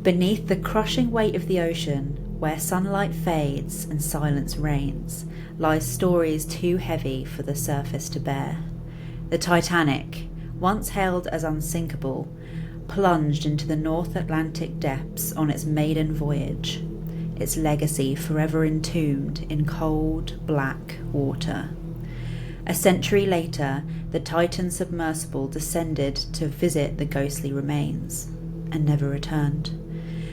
Beneath the crushing weight of the ocean, where sunlight fades and silence reigns, lies stories too heavy for the surface to bear. The Titanic, once hailed as unsinkable, plunged into the North Atlantic depths on its maiden voyage, its legacy forever entombed in cold, black water. A century later, the Titan submersible descended to visit the ghostly remains, and never returned.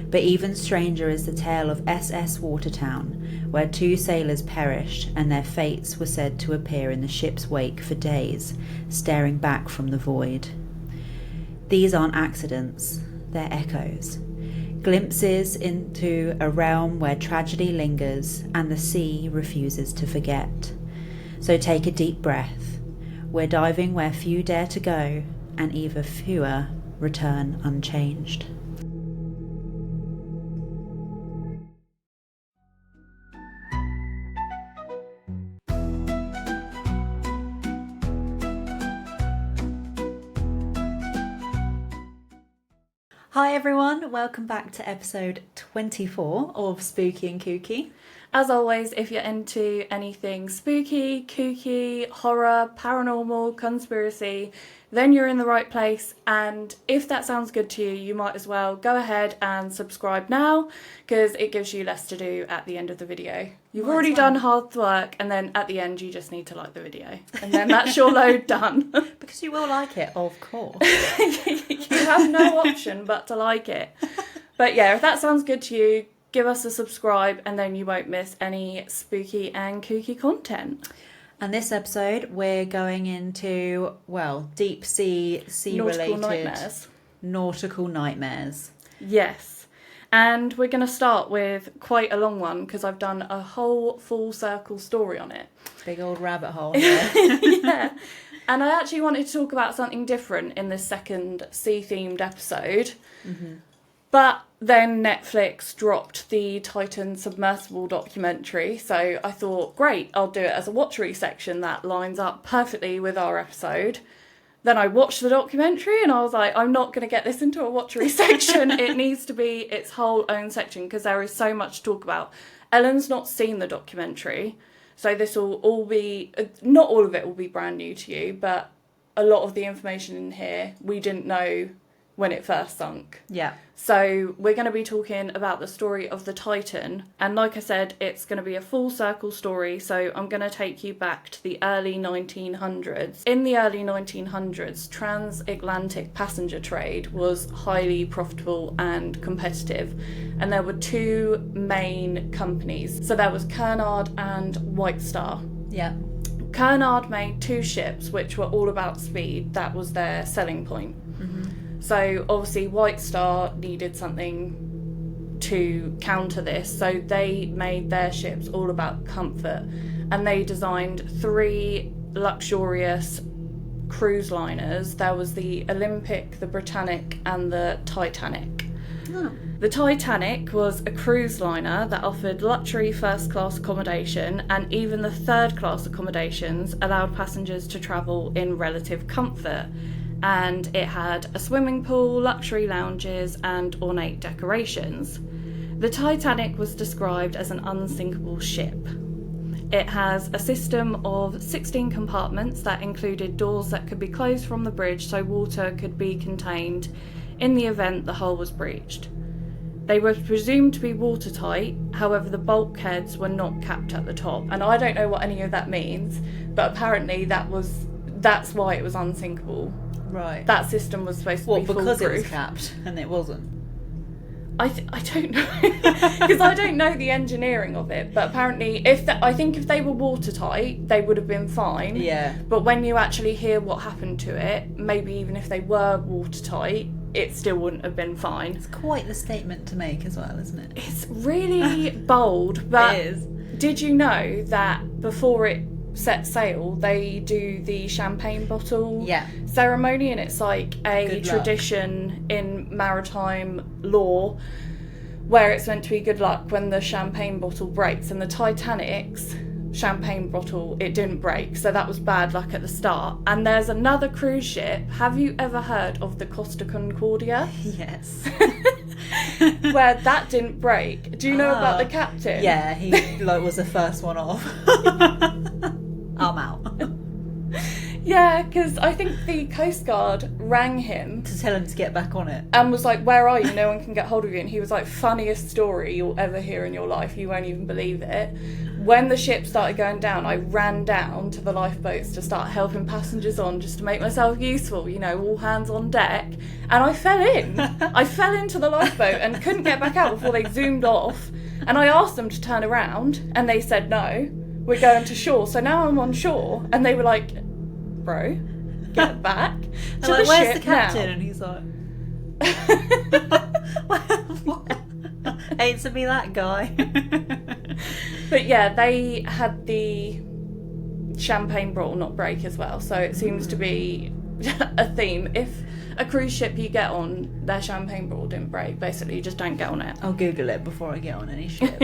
But even stranger is the tale of SS Watertown, where 2 sailors perished and their fates were said to appear in the ship's wake for days, staring back from the void. These aren't accidents, they're echoes. Glimpses into a realm where tragedy lingers and the sea refuses to forget. So take a deep breath. We're diving where few dare to go, and even fewer return unchanged. Hi everyone, welcome back to episode 24 of Spooky and Kooky. As always, if you're into anything spooky, kooky, horror, paranormal, conspiracy, then you're in the right place. And if that sounds good to you, you might as well go ahead and subscribe now, because it gives you less to do at the end of the video. You've already done hard work, and then at the end you just need to like the video. And then that's your load done. Because you will like it, of course. You have no option but to like it. But yeah, if that sounds good to you, give us a subscribe and then you won't miss any spooky and kooky content. And this episode we're going into, well, deep sea related nautical nightmares. Yes. And we're going to start with quite a long one because I've done a whole full circle story on it. Big old rabbit hole here. Yeah. And I actually wanted to talk about something different in this second sea-themed episode. Mm-hmm. But then Netflix dropped the Titan submersible documentary, so I thought, great, I'll do it as a watchery section that lines up perfectly with our episode. Then I watched the documentary and I was like, I'm not going to get this into a watchery section. It needs to be its whole own section because there is so much to talk about. Ellen's not seen the documentary, so this will all be, not all of it will be brand new to you, but a lot of the information in here we didn't know when it first sunk. Yeah. So we're going to be talking about the story of the Titan. And like I said, it's going to be a full circle story. So I'm going to take you back to the early 1900s. In the early 1900s, transatlantic passenger trade was highly profitable and competitive. And there were 2 main companies. So there was Cunard and White Star. Yeah. Cunard made 2 ships, which were all about speed. That was their selling point. Mm-hmm. So obviously White Star needed something to counter this, so they made their ships all about comfort, and they designed 3 luxurious cruise liners. There was the Olympic, the Britannic and the Titanic. Oh. The Titanic was a cruise liner that offered luxury first-class accommodation, and even the third-class accommodations allowed passengers to travel in relative comfort. And it had a swimming pool, luxury lounges and ornate decorations. The Titanic was described as an unsinkable ship. It has a system of 16 compartments that included doors that could be closed from the bridge so water could be contained in the event the hull was breached. They were presumed to be watertight, however the bulkheads were not capped at the top. And I don't know what any of that means, but apparently that's why it was unsinkable. Right. That system was supposed to be foolproof. Because it was capped and it wasn't? I don't know, because I don't know the engineering of it, but apparently I think if they were watertight, they would have been fine. Yeah. But when you actually hear what happened to it, maybe even if they were watertight, it still wouldn't have been fine. It's quite the statement to make as well, isn't it? It's really bold, but it is. Did you know that before it set sail, they do the champagne bottle ceremony, and it's like a tradition in maritime law where it's meant to be good luck when the champagne bottle breaks. And the Titanic's champagne bottle, it didn't break, so that was bad luck at the start. And there's another cruise ship. Have you ever heard of the Costa Concordia? Yes. where that didn't break. Do you know about the captain? Yeah, he was the first one off. I'm out. Yeah, because I think the Coast Guard rang him to tell him to get back on it. And was like, where are you? No one can get hold of you. And he was like, funniest story you'll ever hear in your life. You won't even believe it. When the ship started going down, I ran down to the lifeboats to start helping passengers on, just to make myself useful, all hands on deck. And I fell in. I fell into the lifeboat and couldn't get back out before they zoomed off. And I asked them to turn around, and they said, no, we're going to shore. So now I'm on shore. And they were like, bro, get back to the where's ship the captain? now. And he's like, what? Ain't to be that guy. But yeah, they had the champagne bottle not break as well, so it seems to be a theme. If a cruise ship you get on, their champagne bottle didn't break, basically you just don't get on it. I'll Google it before I get on any ship.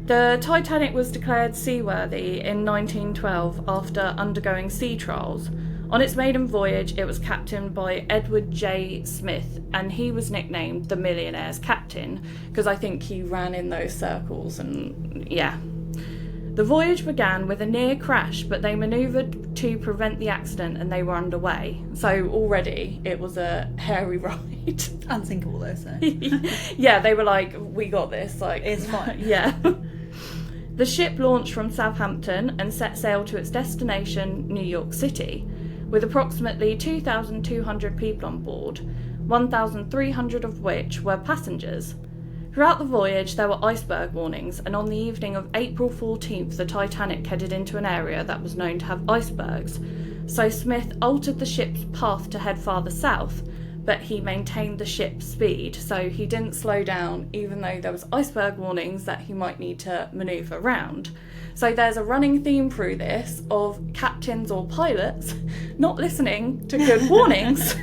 The Titanic was declared seaworthy in 1912 after undergoing sea trials. On its maiden voyage, it was captained by Edward J. Smith, and he was nicknamed the Millionaire's Captain because I think he ran in those circles, and yeah. The voyage began with a near crash, but they manoeuvred to prevent the accident and they were underway. So already it was a hairy ride. Unsinkable though, so. Yeah, they were like, we got this. Like, it's fine. Yeah. The ship launched from Southampton and set sail to its destination, New York City, with approximately 2,200 people on board, 1,300 of which were passengers. Throughout the voyage, there were iceberg warnings, and on the evening of April 14th, the Titanic headed into an area that was known to have icebergs. So Smith altered the ship's path to head farther south, but he maintained the ship's speed, so he didn't slow down, even though there was iceberg warnings that he might need to manoeuvre around. So there's a running theme through this of captains or pilots not listening to good warnings.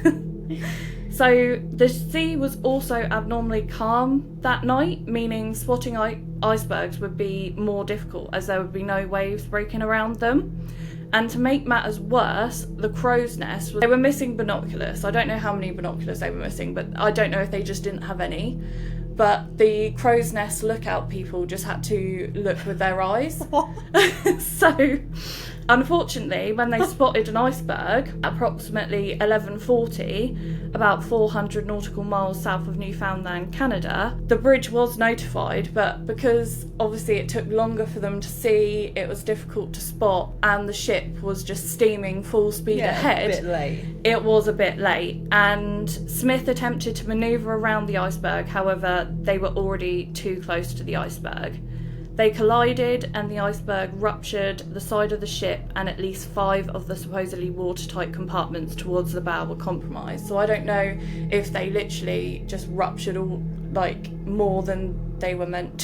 So the sea was also abnormally calm that night, meaning spotting icebergs would be more difficult as there would be no waves breaking around them. And to make matters worse, the crow's nest, they were missing binoculars. I don't know how many binoculars they were missing, but I don't know if they just didn't have any. But the crow's nest lookout people just had to look with their eyes. So, unfortunately, when they spotted an iceberg, approximately 11:40, about 400 nautical miles south of Newfoundland, Canada, the bridge was notified, but because obviously it took longer for them to see, it was difficult to spot, and the ship was just steaming full speed ahead. A bit late. It was a bit late, and Smith attempted to manoeuvre around the iceberg, however, they were already too close to the iceberg. They collided and the iceberg ruptured the side of the ship, and at least 5 of the supposedly watertight compartments towards the bow were compromised. So I don't know if they literally just ruptured all, like, more than they were meant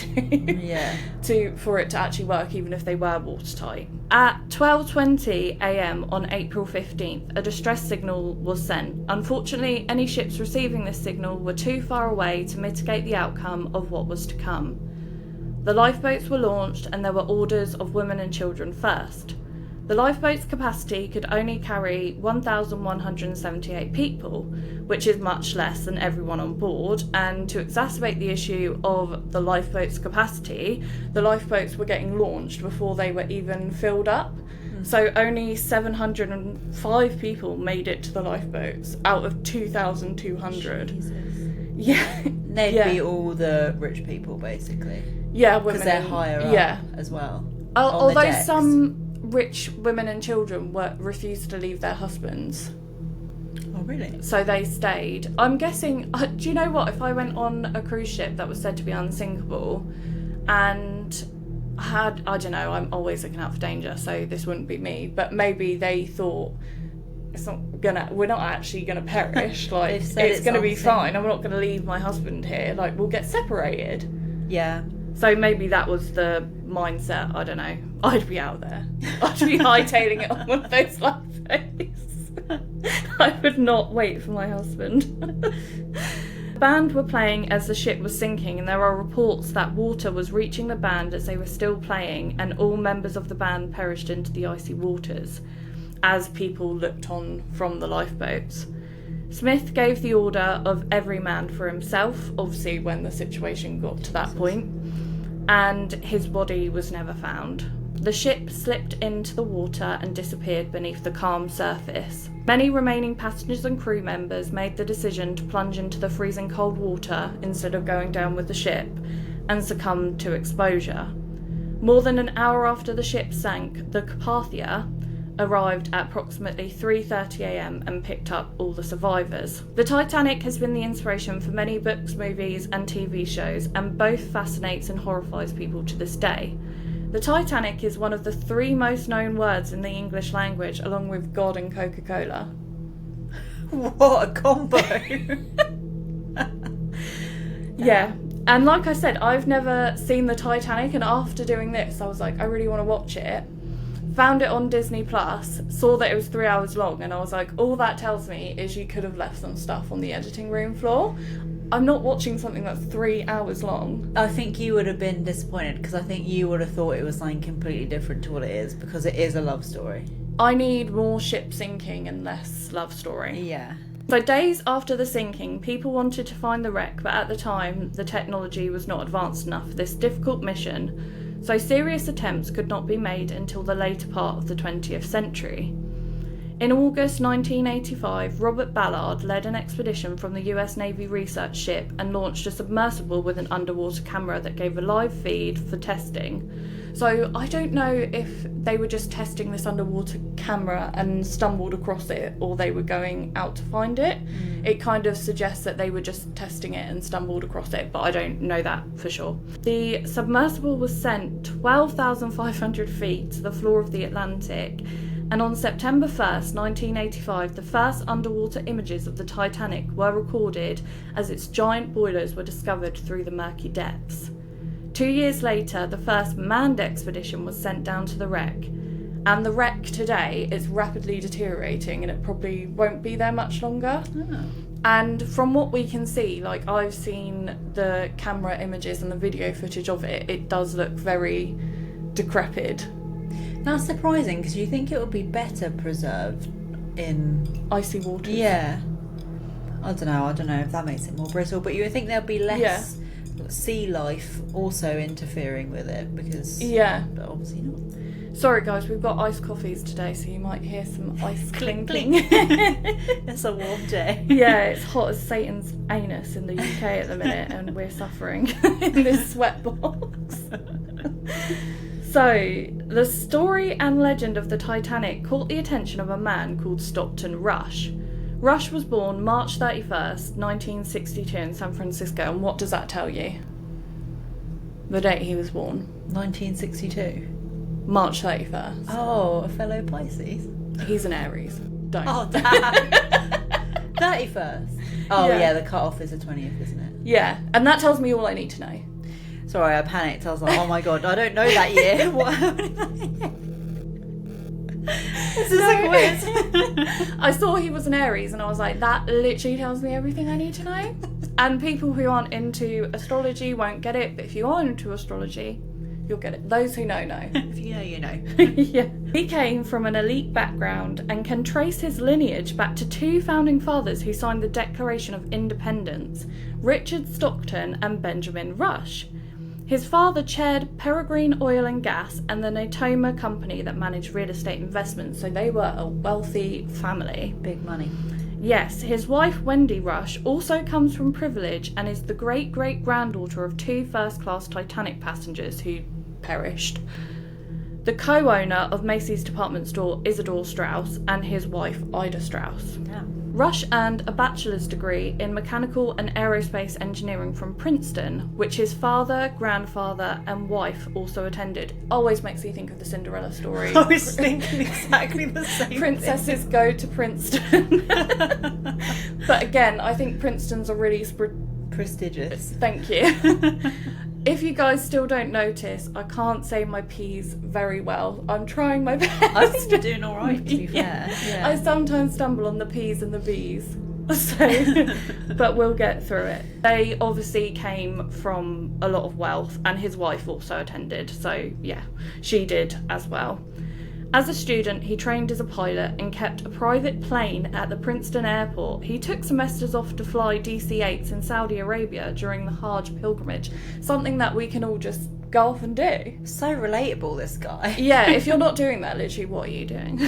to, for it to actually work, even if they were watertight. At 12:20 a.m. on April 15th, a distress signal was sent. Unfortunately, any ships receiving this signal were too far away to mitigate the outcome of what was to come. The lifeboats were launched and there were orders of women and children first. The lifeboat's capacity could only carry 1,178 people, which is much less than everyone on board, and to exacerbate the issue of the lifeboat's capacity, the lifeboats were getting launched before they were even filled up. So only 705 people made it to the lifeboats out of 2,200. Jesus. Yeah. They'd be all the rich people, basically. Yeah, women. Because they're higher up as well. Although some rich women and children refused to leave their husbands. Oh, really? So they stayed. I'm guessing, do you know what? If I went on a cruise ship that was said to be unsinkable and had, I don't know, I'm always looking out for danger, so this wouldn't be me, but maybe they thought, we're not actually gonna perish, like, it's gonna be fine, I'm not gonna leave my husband here, like, we'll get separated. Yeah. So maybe that was the mindset, I don't know. I'd be out there. I'd be hightailing it on one of those lifeboats. I would not wait for my husband. The band were playing as the ship was sinking, and there are reports that water was reaching the band as they were still playing, and all members of the band perished into the icy waters as people looked on from the lifeboats. Smith gave the order of every man for himself, obviously when the situation got to that point, and his body was never found. The ship slipped into the water and disappeared beneath the calm surface. Many remaining passengers and crew members made the decision to plunge into the freezing cold water instead of going down with the ship and succumbed to exposure. More than an hour after the ship sank, the Carpathia arrived at approximately 3:30 a.m. and picked up all the survivors. The Titanic has been the inspiration for many books, movies and TV shows, and both fascinates and horrifies people to this day. The Titanic is one of the 3 most known words in the English language, along with God and Coca-Cola. What a combo! Yeah, and like I said, I've never seen the Titanic, and after doing this, I was like, I really want to watch it. Found it on Disney Plus, saw that it was 3 hours long, and I was like, all that tells me is you could have left some stuff on the editing room floor. I'm not watching something that's 3 hours long. I think you would have been disappointed, because I think you would have thought it was something completely different to what it is, because it is a love story. I need more ship sinking and less love story. Yeah. So days after the sinking, people wanted to find the wreck, but at the time, the technology was not advanced enough for this difficult mission, so serious attempts could not be made until the later part of the 20th century. In August 1985, Robert Ballard led an expedition from the US Navy research ship and launched a submersible with an underwater camera that gave a live feed for testing. So I don't know if they were just testing this underwater camera and stumbled across it, or they were going out to find it. It kind of suggests that they were just testing it and stumbled across it, but I don't know that for sure. The submersible was sent 12,500 feet to the floor of the Atlantic, and on September 1st, 1985, the first underwater images of the Titanic were recorded as its giant boilers were discovered through the murky depths. 2 years later, the first manned expedition was sent down to the wreck, and the wreck today is rapidly deteriorating and it probably won't be there much longer. Oh. And from what we can see, like I've seen the camera images and the video footage of it, it does look very decrepit. That's surprising, because you think it would be better preserved in Icy waters. Yeah. I don't know if that makes it more brittle, but you would think there'd be less sea life also interfering with it, because but obviously not. Sorry guys, we've got iced coffees today, so you might hear some ice clinking. It's a warm day. Yeah, it's hot as Satan's anus in the UK at the minute, and we're suffering in this sweat box. So, the story and legend of the Titanic caught the attention of a man called Stockton Rush. Rush was born March 31st, 1962 in San Francisco, and what does that tell you? The date he was born. 1962. March 31st. Oh, a fellow Pisces. He's an Aries. Don't. Oh, damn. 31st. Oh, yeah, the cut-off is the 20th, isn't it? Yeah, and that tells me all I need to know. Sorry, I panicked. I was like, oh my god, I don't know that year. What happened? This is a quiz. I saw he was an Aries and I was like, that literally tells me everything I need to know. And people who aren't into astrology won't get it, but if you are into astrology, you'll get it. Those who know, know. If you know, you know. Yeah. He came from an elite background and can trace his lineage back to 2 founding fathers who signed the Declaration of Independence, Richard Stockton and Benjamin Rush. His father chaired Peregrine Oil and Gas and the Nautical company that managed real estate investments, so they were a wealthy family. Big money. Yes, his wife Wendy Rush also comes from privilege and is the great-great-granddaughter of 2 first-class Titanic passengers who perished. The co-owner of Macy's department store Isidore Straus and his wife Ida Straus. Yeah. Rush earned a bachelor's degree in mechanical and aerospace engineering from Princeton, which his father, grandfather and wife also attended. Always makes you think of the Cinderella story. I was thinking exactly the same Princesses go to Princeton. But again, I think Princeton's a really prestigious. Thank you. If you guys still don't notice, I can't say my P's very well. I'm trying my best. I think you're doing alright, to be fair. Yeah. I sometimes stumble on the P's and the B's. So, but we'll get through it. They obviously came from a lot of wealth, and his wife also attended. So, yeah, she did as well. As a student, he trained as a pilot and kept a private plane at the Princeton airport. He took semesters off to fly DC-8s in Saudi Arabia during the Hajj pilgrimage, something that we can all just go off and do. So relatable, this guy. Yeah, if you're not doing that, literally, what are you doing?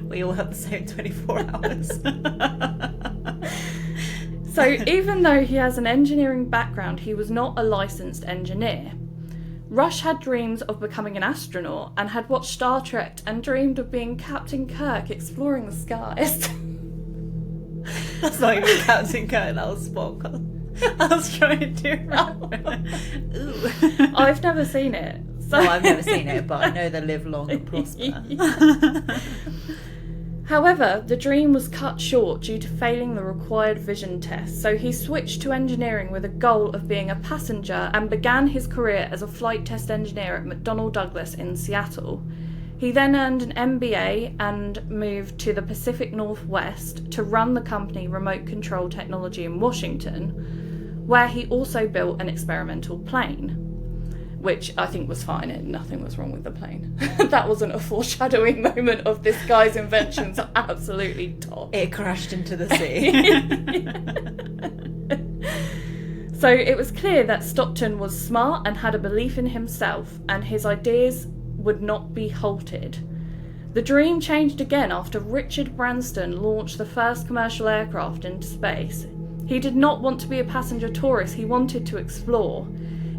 We all have the same 24 hours. So even though he has an engineering background, he was not a licensed engineer. Rush had dreams of becoming an astronaut and had watched Star Trek and dreamed of being Captain Kirk exploring the skies. That's not even Captain Kirk, that was Spock. I was trying to do it. Ooh. I've never seen it. So. No, I've never seen it, but I know they live long and prosper. However, the dream was cut short due to failing the required vision test, so he switched to engineering with a goal of being a passenger and began his career as a flight test engineer at McDonnell Douglas in Seattle. He then earned an MBA and moved to the Pacific Northwest to run the company Remote Control Technology in Washington, where he also built an experimental plane, which I think was fine and nothing was wrong with the plane. That wasn't a foreshadowing moment of this guy's inventions are absolutely top. It crashed into the sea. So it was clear that Stockton was smart and had a belief in himself, and his ideas would not be halted. The dream changed again after Richard Branson launched the first commercial aircraft into space. He did not want to be a passenger tourist, he wanted to explore.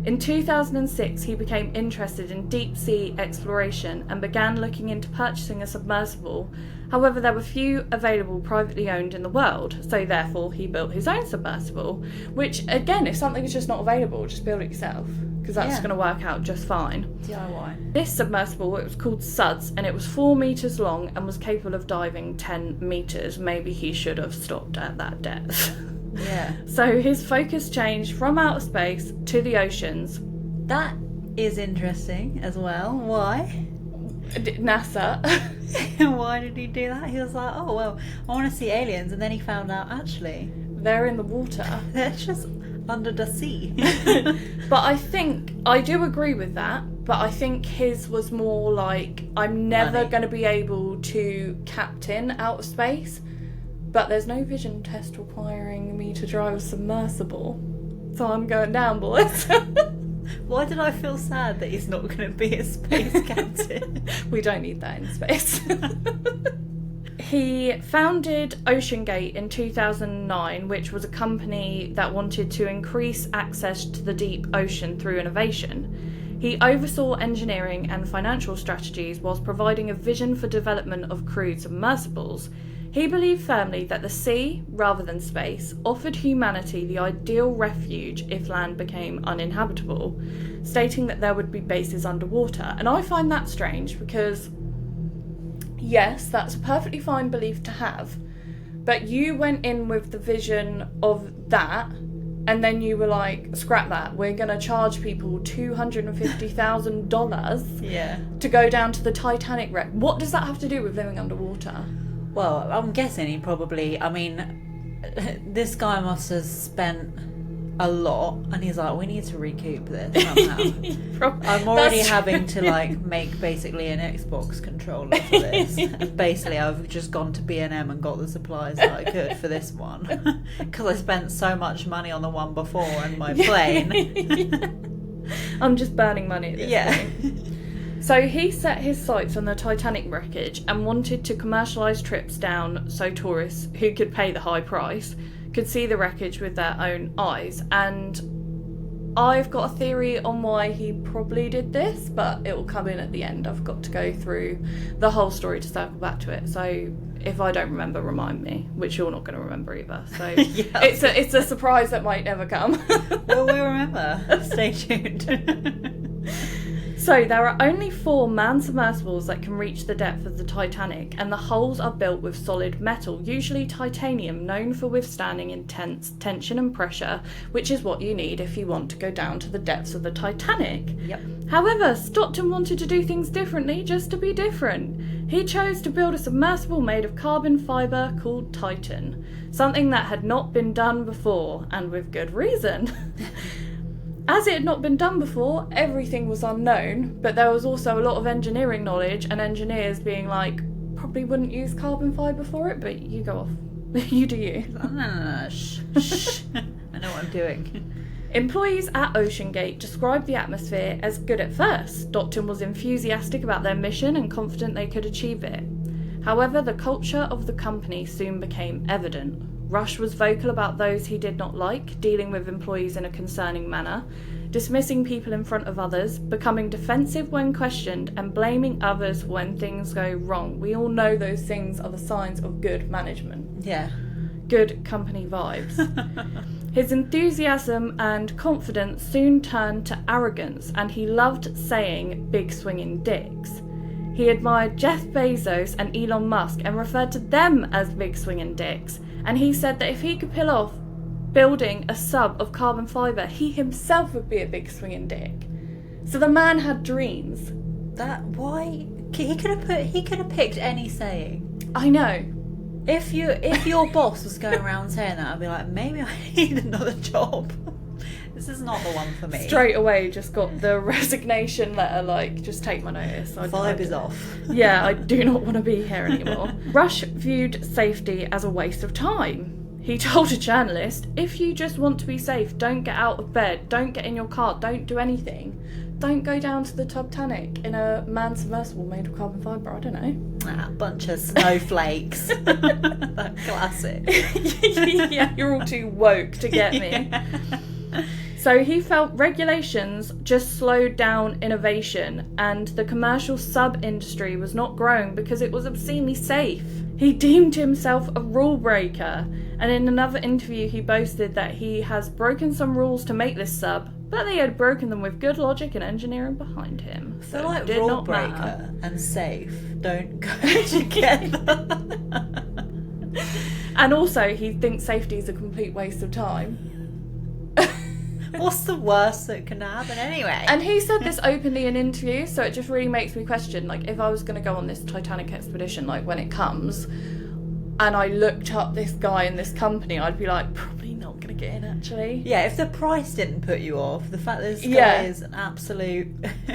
In 2006, he became interested in deep-sea exploration and began looking into purchasing a submersible. However, there were few available privately owned in the world, so therefore he built his own submersible, which, again, if something is just not available, just build it yourself, because that's going to work out just fine. DIY. This submersible, it was called Suds, and it was 4 metres long and was capable of diving 10 metres. Maybe he should have stopped at that depth. Yeah. So his focus changed from outer space to the oceans. That is interesting as well. Why? NASA. Why did he do that? He was like, oh, well, I want to see aliens. And then he found out, actually, they're in the water. They're just under the sea. But I do agree with that. But I think his was more like, I'm never going to be able to captain outer space. But there's no vision test requiring me to drive a submersible. So I'm going down, boys. Why did I feel sad that he's not going to be a space captain? We don't need that in space. He founded OceanGate in 2009, which was a company that wanted to increase access to the deep ocean through innovation. He oversaw engineering and financial strategies whilst providing a vision for development of crewed submersibles. He believed firmly that the sea, rather than space, offered humanity the ideal refuge if land became uninhabitable, stating that there would be bases underwater. And I find that strange because, yes, that's a perfectly fine belief to have, but you went in with the vision of that, and then you were like, scrap that, we're going to charge people $250,000 to go down to the Titanic wreck. What does that have to do with living underwater? Well, I'm guessing he probably, this guy must have spent a lot, and he's like, we need to recoup this somehow. I'm already having to make basically an Xbox controller for this. And basically I've just gone to B&M and got the supplies that I could for this one. Because I spent so much money on the one before and my plane. I'm just burning money at this point. So he set his sights on the Titanic wreckage and wanted to commercialise trips down so tourists who could pay the high price could see the wreckage with their own eyes. And I've got a theory on why he probably did this, but it will come in at the end. I've got to go through the whole story to circle back to it. So if I don't remember, remind me, which you're not going to remember either. So it's a surprise that might never come. Well, we'll remember. Stay tuned. So there are only 4 manned submersibles that can reach the depth of the Titanic, and the hulls are built with solid metal, usually titanium, known for withstanding intense tension and pressure, which is what you need if you want to go down to the depths of the Titanic. Yep. However, Stockton wanted to do things differently just to be different. He chose to build a submersible made of carbon fibre called Titan, something that had not been done before, and with good reason. As it had not been done before, everything was unknown, but there was also a lot of engineering knowledge and engineers being like, probably wouldn't use carbon fibre for it, but you go off. You do you. Shh. I know what I'm doing. Employees at OceanGate described the atmosphere as good at first. Stockton was enthusiastic about their mission and confident they could achieve it. However, the culture of the company soon became evident. Rush was vocal about those he did not like, dealing with employees in a concerning manner, dismissing people in front of others, becoming defensive when questioned, and blaming others when things go wrong. We all know those things are the signs of good management. Yeah. Good company vibes. His enthusiasm and confidence soon turned to arrogance, and he loved saying big swinging dicks. He admired Jeff Bezos and Elon Musk and referred to them as big swinging dicks, and he said that if he could pull off building a sub of carbon fibre, he himself would be a big swinging dick. So the man had dreams. Why? He could have picked any saying. I know. If your boss was going around saying that, I'd be like, maybe I need another job. This is not the one for me. Straight away, just got the resignation letter, like, just take my notice. Vibe is off. Yeah, I do not want to be here anymore. Rush viewed safety as a waste of time. He told a journalist, if you just want to be safe, don't get out of bed, don't get in your car, don't do anything. Don't go down to the Titanic in a manned submersible made of carbon fibre, I don't know. Bunch of snowflakes. That classic. Yeah, you're all too woke to get me. Yeah. So he felt regulations just slowed down innovation, and the commercial sub-industry was not growing because it was obscenely safe. He deemed himself a rule breaker, and in another interview he boasted that he has broken some rules to make this sub, but they had broken them with good logic and engineering behind him. So like rule breaker and safe don't go together. And also he thinks safety is a complete waste of time. What's the worst that can happen anyway? And he said this openly in interviews, so it just really makes me question, like, if I was going to go on this Titanic expedition, like, when it comes, and I looked up this guy in this company, I'd be like, probably not going to get in, actually. Yeah, if the price didn't put you off, the fact that this guy is an absolute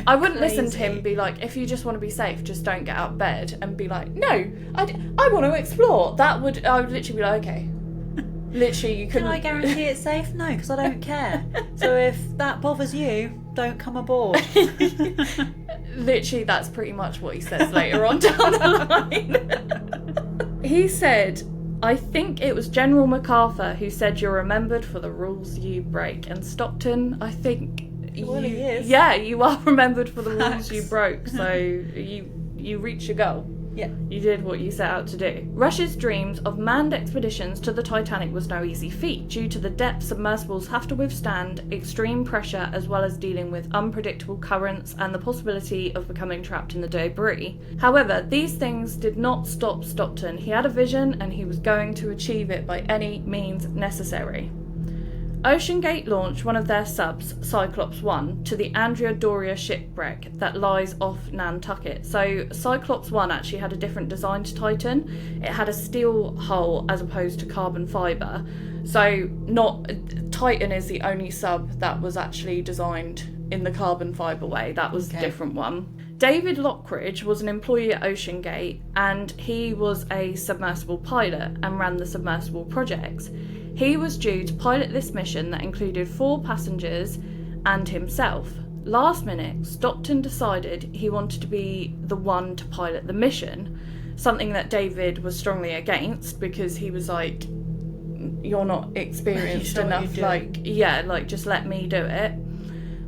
I wouldn't listen to him and be like, if you just want to be safe, just don't get out of bed, and be like, no, I want to explore. I would literally be like, okay. Literally, you couldn't... Can I guarantee it's safe? No, because I don't care. So if that bothers you, don't come aboard. Literally, that's pretty much what he says later on down the line. He said, I think it was General MacArthur who said you're remembered for the rules you break. And Stockton, I think... He is. Yeah, you are remembered for the rules you broke. So you reached your goal. Yeah. You did what you set out to do. Rush's dreams of manned expeditions to the Titanic was no easy feat, due to the depth submersibles have to withstand extreme pressure, as well as dealing with unpredictable currents and the possibility of becoming trapped in the debris. However, these things did not stop Stockton. He had a vision and he was going to achieve it by any means necessary. OceanGate launched one of their subs, Cyclops 1, to the Andrea Doria shipwreck that lies off Nantucket. So Cyclops 1 actually had a different design to Titan. It had a steel hull as opposed to carbon fibre. So Titan is the only sub that was actually designed in the carbon fibre way. That was a different one. David Lockridge was an employee at OceanGate, and he was a submersible pilot and ran the submersible projects. He was due to pilot this mission that included 4 passengers and himself. Last minute, Stockton decided he wanted to be the one to pilot the mission, something that David was strongly against, because he was like, you're not experienced enough, just let me do it.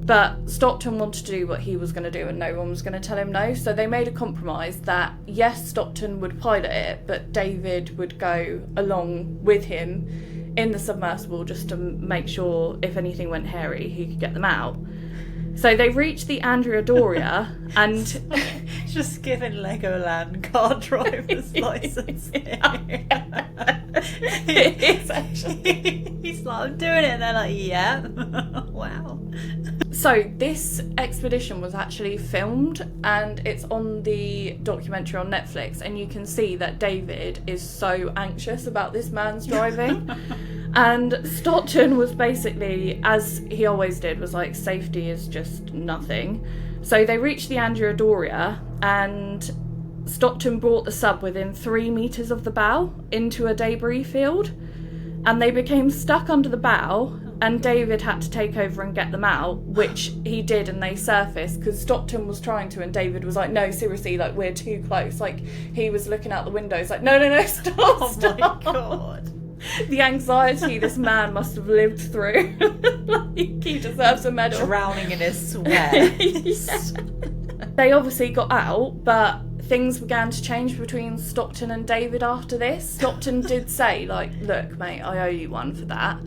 But Stockton wanted to do what he was going to do and no one was going to tell him no, so they made a compromise that, yes, Stockton would pilot it, but David would go along with him in the submersible just to make sure if anything went hairy, he could get them out. So they reached the Andrea Doria and... just giving Legoland car driver's license. It is actually. He's like, I'm doing it, and they're like, yeah. Wow. So this expedition was actually filmed, and it's on the documentary on Netflix, and you can see that David is so anxious about this man's driving. And Stockton was basically, as he always did, was like, safety is just nothing. So they reached the Andrea, and Stockton brought the sub within 3 meters of the bow into a debris field, and they became stuck under the bow, and David had to take over and get them out, which he did, and they surfaced, because Stockton was trying to, and David was like, no, seriously, like, we're too close. Like, he was looking out the windows like, no, stop. Oh my God. The anxiety this man must have lived through. Like, he deserves a medal. Drowning in his sweat. They obviously got out, but things began to change between Stockton and David after this. Stockton did say, like, look, mate, I owe you one for that.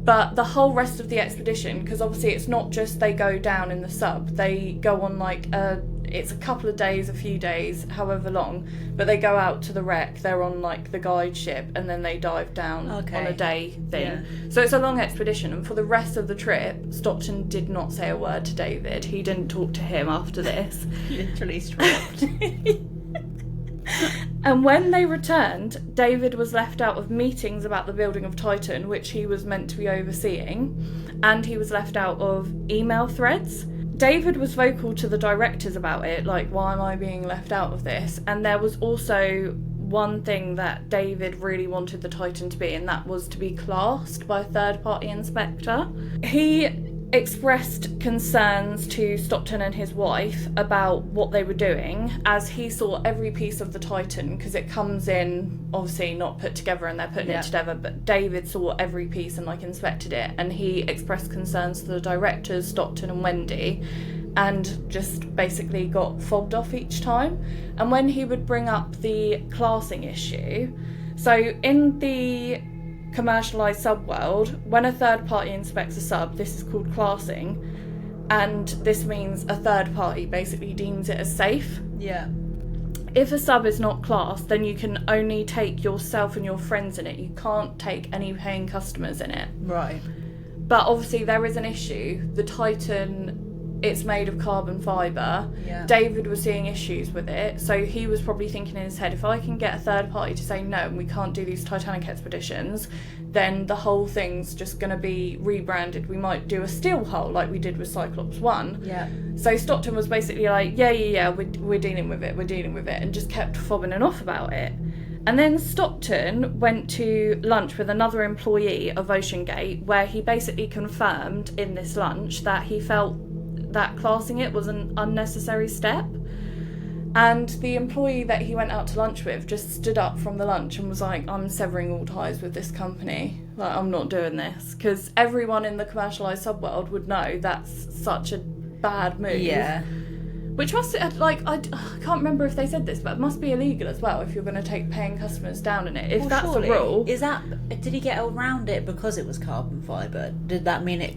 But the whole rest of the expedition, because obviously it's not just they go down in the sub, they go on like it's a couple of days, a few days, however long, but they go out to the wreck, they're on like the guide ship, and then they dive down on a day thing. Yeah. So it's a long expedition, and for the rest of the trip, Stockton did not say a word to David. He didn't talk to him after this. Literally stripped. And when they returned, David was left out of meetings about the building of Titan, which he was meant to be overseeing, and he was left out of email threads. David was vocal to the directors about it, like, why am I being left out of this? And there was also one thing that David really wanted the Titan to be, and that was to be classed by a third-party inspector. He expressed concerns to Stockton and his wife about what they were doing, as he saw every piece of the Titan, because it comes in obviously not put together and they're putting it together, but David saw every piece and like inspected it, and he expressed concerns to the directors, Stockton and Wendy, and just basically got fobbed off each time. And when he would bring up the classing issue, so in the commercialised subworld, when a third party inspects a sub, this is called classing, and this means a third party basically deems it as safe. Yeah. If a sub is not classed, then you can only take yourself and your friends in it. You can't take any paying customers in it. Right. But obviously there is an issue. The Titan, it's made of carbon fibre. Yeah. David was seeing issues with it, so he was probably thinking in his head, if I can get a third party to say no and we can't do these Titanic expeditions, then the whole thing's just going to be rebranded. We might do a steel hull like we did with Cyclops 1. Yeah. So Stockton was basically like, yeah, we're dealing with it, and just kept fobbing and off about it. And then Stockton went to lunch with another employee of OceanGate, where he basically confirmed in this lunch that he felt that classing it was an unnecessary step. And the employee that he went out to lunch with just stood up from the lunch and was like, I'm severing all ties with this company. Like, I'm not doing this. Because everyone in the commercialised subworld would know that's such a bad move. Yeah. Which must, like, I can't remember if they said this, but it must be illegal as well if you're going to take paying customers down in it. If that's surely, a rule. Did he get around it because it was carbon fibre? Did that mean it...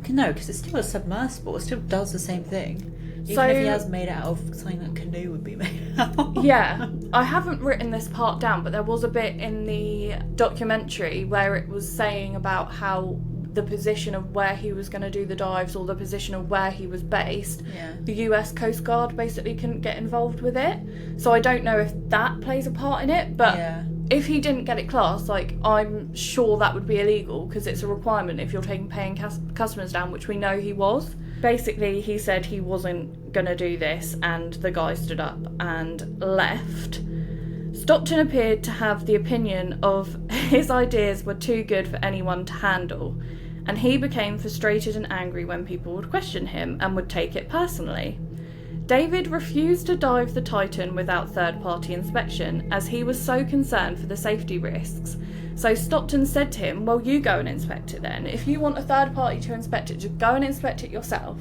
No, because it's still a submersible. It still does the same thing. Even if he has made it out of something that canoe would be made out of. Yeah. I haven't written this part down, but there was a bit in the documentary where it was saying about how the position of where he was going to do the dives, or the position of where he was based, the US Coast Guard basically couldn't get involved with it. So I don't know if that plays a part in it, but if he didn't get it classed, like, I'm sure that would be illegal, because it's a requirement if you're taking paying customers down, which we know he was. Basically, he said he wasn't going to do this, and the guy stood up and left. Stockton appeared to have the opinion of his ideas were too good for anyone to handle, and he became frustrated and angry when people would question him and would take it personally. David refused to dive the Titan without third-party inspection, as he was so concerned for the safety risks. So Stockton said to him, well, you go and inspect it then. If you want a third party to inspect it, just go and inspect it yourself.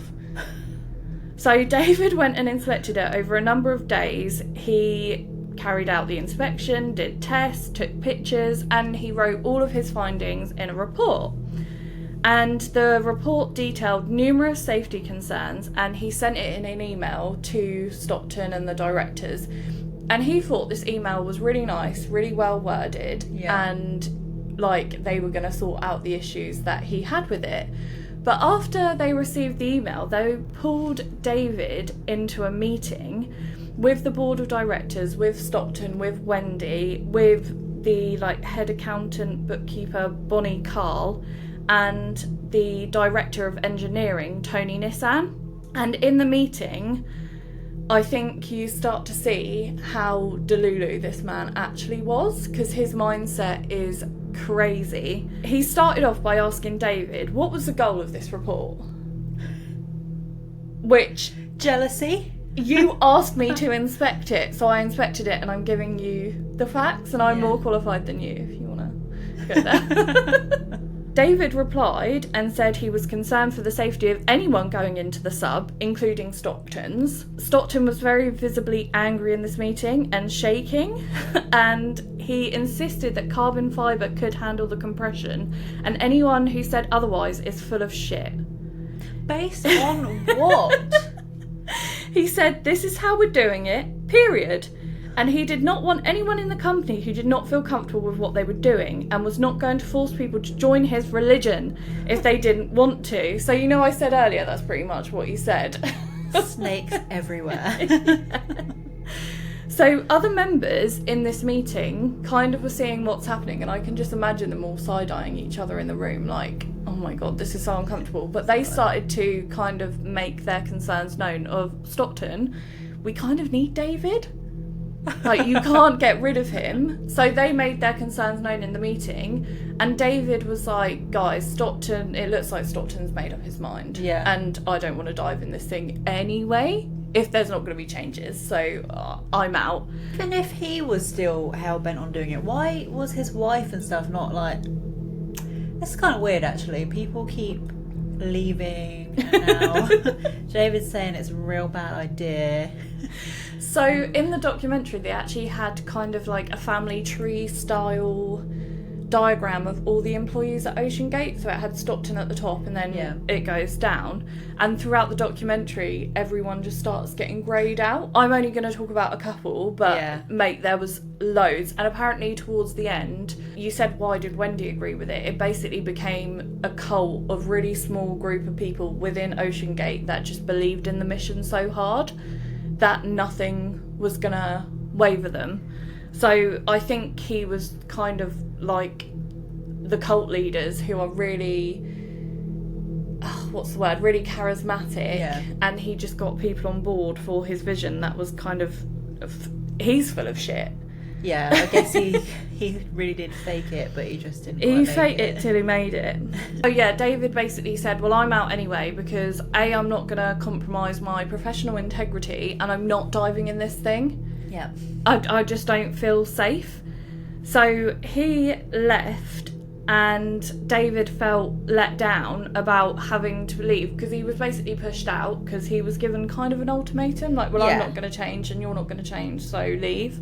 So David went and inspected it over a number of days. He carried out the inspection, did tests, took pictures, and he wrote all of his findings in a report. And the report detailed numerous safety concerns, and he sent it in an email to Stockton and the directors. And he thought this email was really nice, really well worded, and like they were going to sort out the issues that he had with it. But after they received the email, they pulled David into a meeting with the board of directors, with Stockton, with Wendy, with the head accountant, bookkeeper Bonnie Carl, and the director of engineering Tony Nissan. And in the meeting, I think you start to see how delulu this man actually was, because his mindset is crazy. He started off by asking David, what was the goal of this report? Which... Jealousy? You asked me to inspect it, so I inspected it, and I'm giving you the facts, and I'm more qualified than you, if you want to go there. David replied and said he was concerned for the safety of anyone going into the sub, including Stockton's. Stockton was very visibly angry in this meeting and shaking, and he insisted that carbon fibre could handle the compression, and anyone who said otherwise is full of shit. Based on what? He said, this is how we're doing it, period. And he did not want anyone in the company who did not feel comfortable with what they were doing, and was not going to force people to join his religion if they didn't want to. So, I said earlier, that's pretty much what he said. Snakes everywhere. Yeah. So other members in this meeting kind of were seeing what's happening, and I can just imagine them all side-eyeing each other in the room like, oh my god, this is so uncomfortable. But they started to kind of make their concerns known of Stockton. We kind of need David. You can't get rid of him. So they made their concerns known in the meeting, and David was like, guys, Stockton, it looks like Stockton's made up his mind. Yeah. And I don't want to dive in this thing anyway, if there's not going to be changes, so I'm out. And if he was still hell-bent on doing it, why was his wife and stuff not like... It's kind of weird, actually. People keep leaving now. David's saying it's a real bad idea. So in the documentary, they actually had kind of like a family tree style diagram of all the employees at Ocean Gate. So it had Stockton at the top, and then it goes down. And throughout the documentary, everyone just starts getting greyed out. I'm only going to talk about a couple, but mate, there was loads. And apparently towards the end, you said, why did Wendy agree with it? It basically became a cult of really small group of people within Ocean Gate that just believed in the mission so hard that nothing was going to waver them. So I think he was kind of like the cult leaders who are really, really charismatic, and he just got people on board for his vision that was kind of he's full of shit. Yeah, I guess he really did fake it, but he just didn't. He faked it till he made it. So yeah, David basically said, well, I'm out anyway because A, I'm not going to compromise my professional integrity, and I'm not diving in this thing. Yeah. I just don't feel safe. So he left, and David felt let down about having to leave because he was basically pushed out because he was given kind of an ultimatum, like, well, I'm not going to change and you're not going to change, so leave.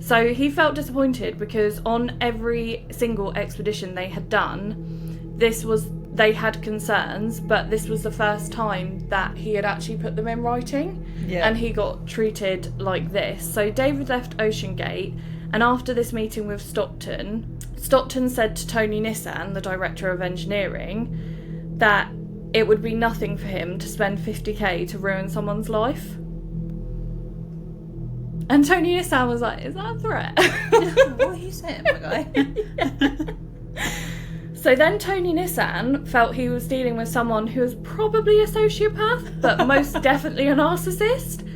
So he felt disappointed because on every single expedition they had done, they had concerns, but this was the first time that he had actually put them in writing, and he got treated like this. So David left Ocean Gate, and after this meeting with Stockton said to Tony Nissan, the director of engineering, that it would be nothing for him to spend 50k to ruin someone's life. And Tony Nissan was like, is that a threat? What are you saying, my guy? So then Tony Nissan felt he was dealing with someone who was probably a sociopath, but most definitely a narcissist,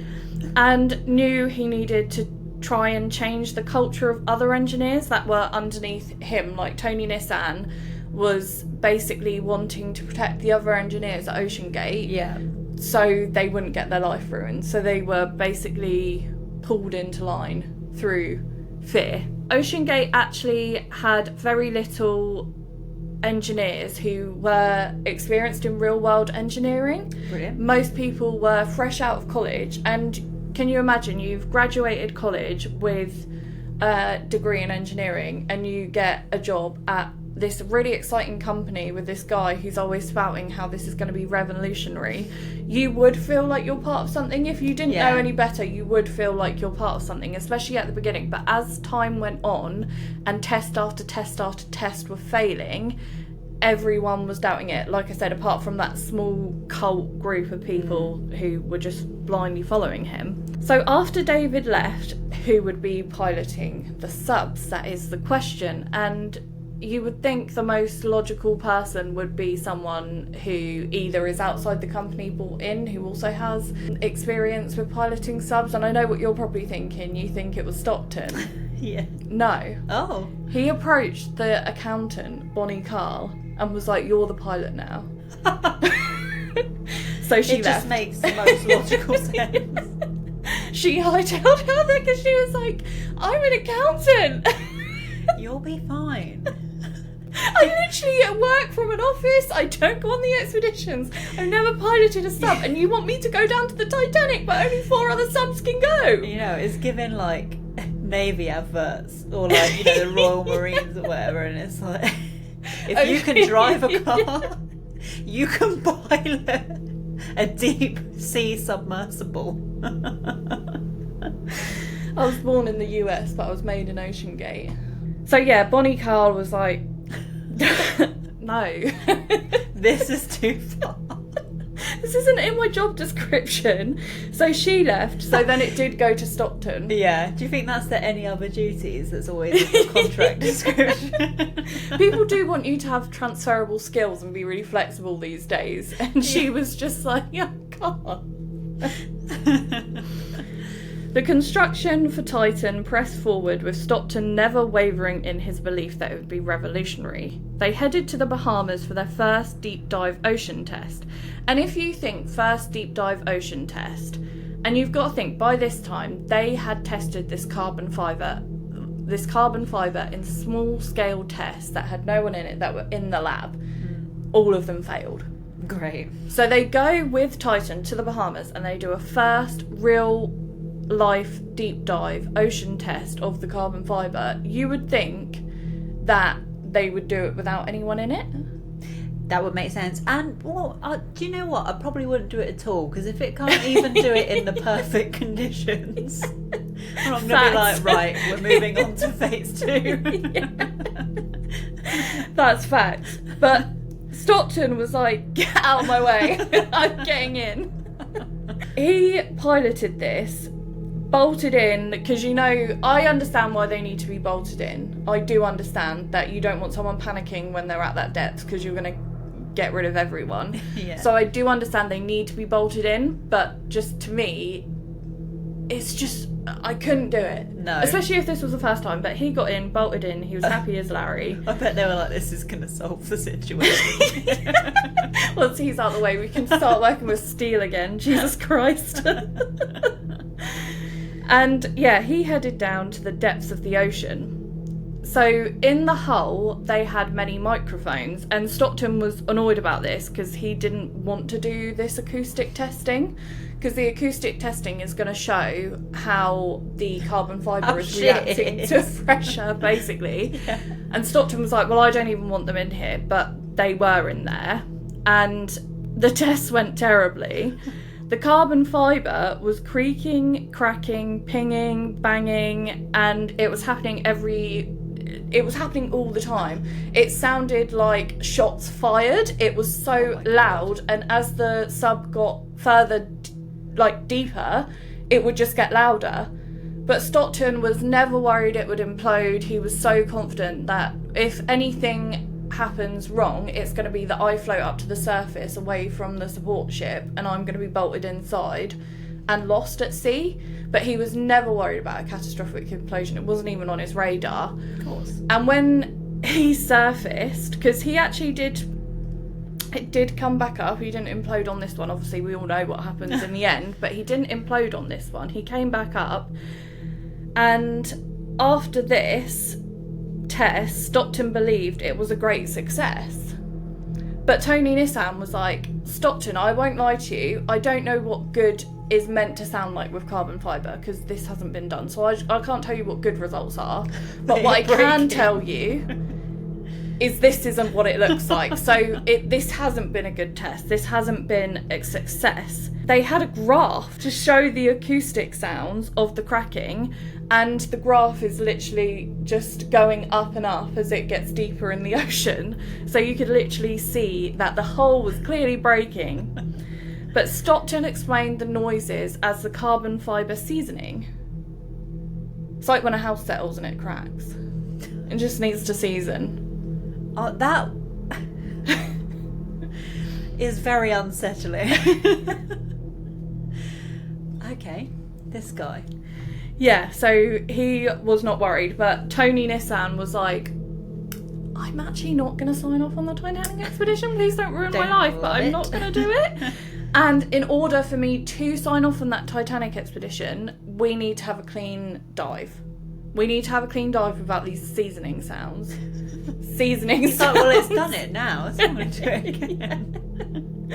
and knew he needed to try and change the culture of other engineers that were underneath him. Like Tony Nissan was basically wanting to protect the other engineers at Ocean Gate, so they wouldn't get their life ruined. So they were basically pulled into line through fear. Ocean Gate actually had very little engineers who were experienced in real world engineering. Brilliant. Most people were fresh out of college, and can you imagine, you've graduated college with a degree in engineering and you get a job at this really exciting company with this guy who's always spouting how this is going to be revolutionary. You would feel like you're part of something. If you didn't know any better, you would feel like you're part of something, especially at the beginning. But as time went on and test after test after test were failing, everyone was doubting it, like I said, apart from that small cult group of people who were just blindly following him. So after David left, who would be piloting the subs? That is the question. And you would think the most logical person would be someone who either is outside the company brought in, who also has experience with piloting subs. And I know what you're probably thinking. You think it was Stockton. Yeah. No. Oh. He approached the accountant, Bonnie Carl, and was like, "You're the pilot now." So she It left. just makes the most logical sense. She hightailed out there because she was like, "I'm an accountant." You'll be fine. I literally work from an office. I don't go on the expeditions. I've never piloted a sub, and you want me to go down to the Titanic, but only 4 other subs can go. You know, it's given like Navy adverts or like, you know, the Royal Marines or whatever, and it's like, if you can drive a car, you can pilot a deep sea submersible. I was born in the US, but I was made in Ocean Gate. So yeah, Bonnie Carl was like, no. This is too far. This isn't in my job description. So she left, so then it did go to Stockton. Yeah. Do you think that's the any other duties that's always in the contract description? People do want you to have transferable skills and be really flexible these days. And she was just like, yeah, come on. The construction for Titan pressed forward, with Stockton never wavering in his belief that it would be revolutionary. They headed to the Bahamas for their first deep dive ocean test. And if you think first deep dive ocean test, and you've got to think by this time they had tested this carbon fibre in small scale tests that had no one in it, that were in the lab. All of them failed. Great. So they go with Titan to the Bahamas and they do a first real life deep dive ocean test of the carbon fibre. You would think that they would do it without anyone in it. That would make sense. And well, do you know what? I probably wouldn't do it at all, because if it can't even do it in the perfect conditions, I'm going to be like, right, we're moving on to phase 2. Yeah. That's fact. But Stockton was like, get out of my way, I'm getting in. He piloted this, bolted in, because, you know, I understand why they need to be bolted in. I do understand that you don't want someone panicking when they're at that depth, because you're going to get rid of everyone. Yeah. So I do understand they need to be bolted in, but just to me, it's just, I couldn't do it. No. Especially if this was the first time, but he got in, bolted in, he was happy as Larry. I bet they were like, this is going to solve the situation. Once he's out of the way, we can start working with steel again. Jesus Christ. And yeah, he headed down to the depths of the ocean. So in the hull, they had many microphones, and Stockton was annoyed about this because he didn't want to do this acoustic testing, because the acoustic testing is going to show how the carbon fibre is reacting to pressure, basically. Yeah. And Stockton was like, well, I don't even want them in here, but they were in there. And the tests went terribly. The carbon fibre was creaking, cracking, pinging, banging, and it was happening all the time. It sounded like shots fired. It was so loud, and as the sub got further, deeper, it would just get louder. But Stockton was never worried it would implode. He was so confident that if anything happens wrong, it's going to be that I float up to the surface away from the support ship and I'm going to be bolted inside and lost at sea. But he was never worried about a catastrophic implosion. It wasn't even on his radar. Of course. And when he surfaced, because he actually did come back up. He didn't implode on this one. Obviously, we all know what happens in the end, but he didn't implode on this one. He came back up, and after this test, Stockton believed it was a great success. But Tony Nissan was like, Stockton, I won't lie to you, I don't know what good is meant to sound like with carbon fibre, because this hasn't been done, so I can't tell you what good results are, but what I can tell you is this isn't what it looks like. So this hasn't been a good test, this hasn't been a success. They had a graph to show the acoustic sounds of the cracking, and the graph is literally just going up and up as it gets deeper in the ocean. So you could literally see that the hull was clearly breaking. But Stockton explained the noises as the carbon fibre seasoning. It's like when a house settles and it cracks. It just needs to season. Oh, that is very unsettling. Okay, this guy. Yeah, so he was not worried, but Tony Nissan was like, I'm actually not going to sign off on the Titanic expedition. Please don't ruin my life, but I'm not going to do it. And in order for me to sign off on that Titanic expedition, we need to have a clean dive. We need to have a clean dive without these seasoning sounds. Seasoning sounds. Oh, well, it's done it now. It's not going to do it again.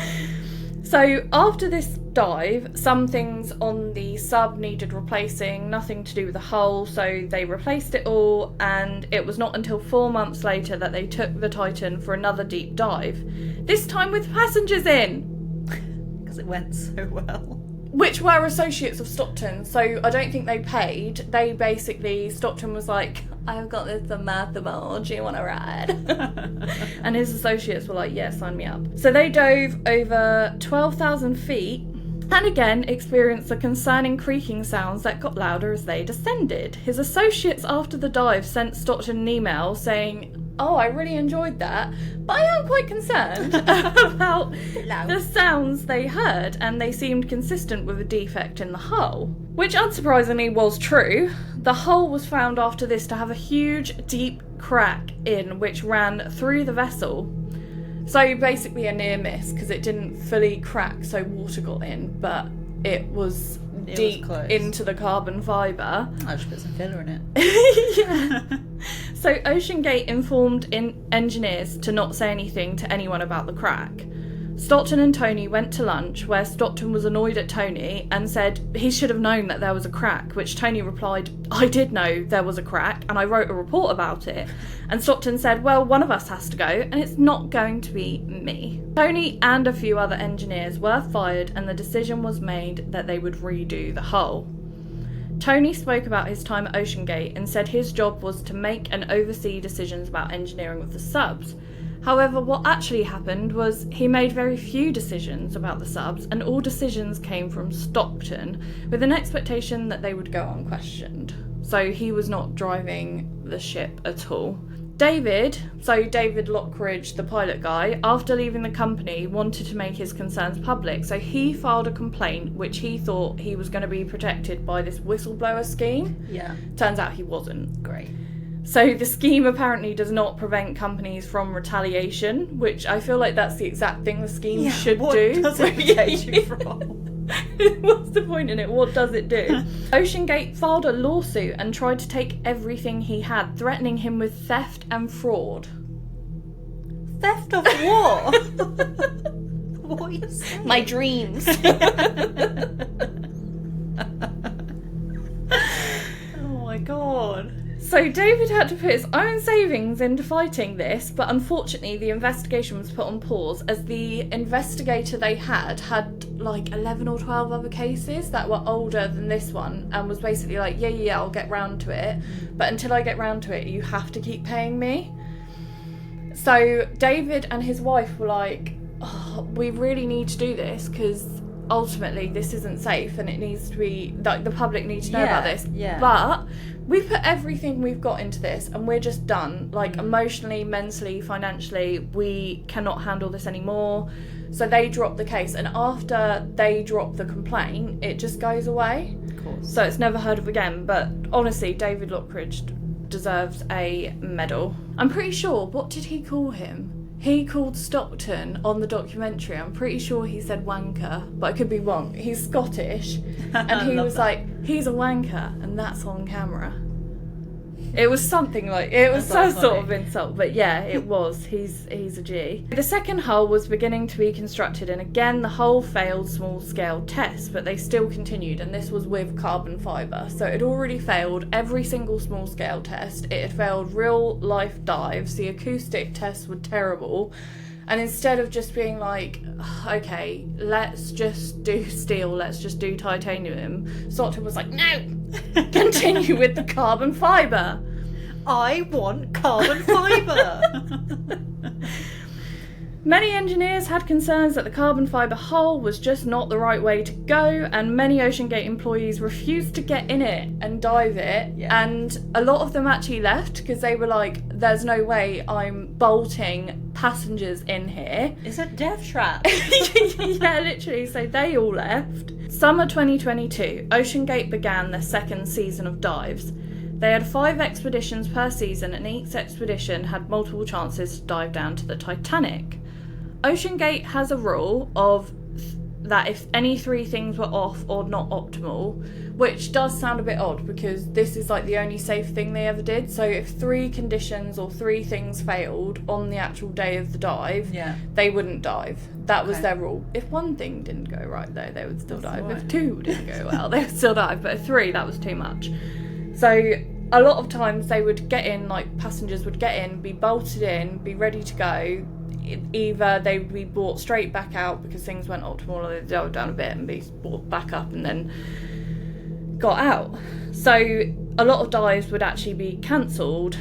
So after this dive, some things on the sub needed replacing, nothing to do with the hull, so they replaced it all, and it was not until 4 months later that they took the Titan for another deep dive, this time with passengers in. Because it went so well. Which were associates of Stockton, so I don't think they paid. They basically, Stockton was like, I've got this submersible, do you want to ride? And his associates were like, yeah, sign me up. So they dove over 12,000 feet and again experienced the concerning creaking sounds that got louder as they descended. His associates after the dive sent Stockton an email saying, oh, I really enjoyed that, but I am quite concerned about the sounds they heard, and they seemed consistent with a defect in the hull. Which unsurprisingly was true. The hull was found after this to have a huge, deep crack in which ran through the vessel. So basically a near miss, because it didn't fully crack so water got in, but it was deep into the carbon fibre. I should put some filler in it. Yeah. So OceanGate informed engineers to not say anything to anyone about the crack. Stockton and Tony went to lunch, where Stockton was annoyed at Tony and said he should have known that there was a crack, which Tony replied, I did know there was a crack and I wrote a report about it. And Stockton said, well, one of us has to go and it's not going to be me. Tony and a few other engineers were fired and the decision was made that they would redo the hull. Tony spoke about his time at OceanGate and said his job was to make and oversee decisions about engineering of the subs. However, what actually happened was he made very few decisions about the subs, and all decisions came from Stockton, with an expectation that they would go unquestioned. So he was not driving the ship at all. David Lockridge, the pilot guy, after leaving the company, wanted to make his concerns public, so he filed a complaint which he thought he was going to be protected by this whistleblower scheme. Yeah. Turns out he wasn't. Great. So the scheme apparently does not prevent companies from retaliation, which I feel like that's the exact thing the scheme should do. What does it protect you from? What's the point in it? What does it do? OceanGate filed a lawsuit and tried to take everything he had, threatening him with theft and fraud. Theft of what? What are you saying? My dreams. Oh my god. So David had to put his own savings into fighting this, but unfortunately the investigation was put on pause as the investigator they had like 11 or 12 other cases that were older than this one, and was basically like, yeah, I'll get round to it, but until I get round to it, you have to keep paying me. So David and his wife were like, oh, we really need to do this because ultimately this isn't safe and it needs to be, like, the public needs to know about this. Yeah. But we put everything we've got into this and we're just done. Like, emotionally, mentally, financially, we cannot handle this anymore. So they drop the case, and after they drop the complaint, it just goes away. Of course. So it's never heard of again. But honestly, David Lockridge deserves a medal. I'm pretty sure, what did he call him? He called Stockton on the documentary, I'm pretty sure he said wanker, but I could be wrong. He's Scottish, and he was like, he's a wanker, and that's on camera. It was something like, it was some sort of insult, but yeah, it was. He's a G. The second hull was beginning to be constructed, and again the hull failed small-scale tests, but they still continued, and this was with carbon fibre. So it had already failed every single small-scale test. It had failed real-life dives. The acoustic tests were terrible. And instead of just being like, okay, let's just do steel, let's just do titanium, Stockton was like, no, continue with the carbon fibre. I want carbon fibre. Many engineers had concerns that the carbon fibre hull was just not the right way to go, and many OceanGate employees refused to get in it and dive it. Yeah. And a lot of them actually left because they were like, there's no way I'm bolting passengers in here. It's a death trap. Yeah, literally. So they all left. Summer 2022, OceanGate began their second season of dives. They had 5 expeditions per season, and each expedition had multiple chances to dive down to the Titanic. OceanGate has a rule of that if any 3 things were off or not optimal, which does sound a bit odd because this is like the only safe thing they ever did. So if 3 conditions or 3 things failed on the actual day of the dive, they wouldn't dive. That was their rule. If 1 thing didn't go right though, they would still dive. If 2 didn't go well, they would still dive. But if 3, that was too much. So a lot of times they would get in, like passengers would get in, be bolted in, be ready to go. Either they would be brought straight back out because things went optimal, or they'd go down a bit and be brought back up and then got out. So a lot of dives would actually be cancelled,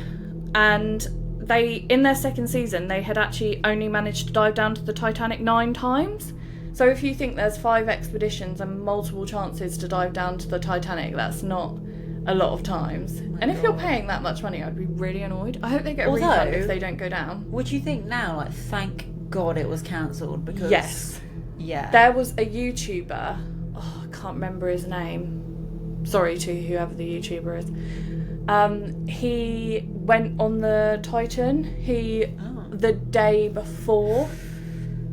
and they, in their second season, they had actually only managed to dive down to the Titanic 9 times. So if you think there's 5 expeditions and multiple chances to dive down to the Titanic, that's not a lot of times. And if you're paying that much money, I'd be really annoyed. I hope they get a refund if they don't go down. Would you think now, like, thank God it was cancelled? Because yes. Yeah. There was a YouTuber, I can't remember his name. Sorry to whoever the YouTuber is. He went on the Titan. The day before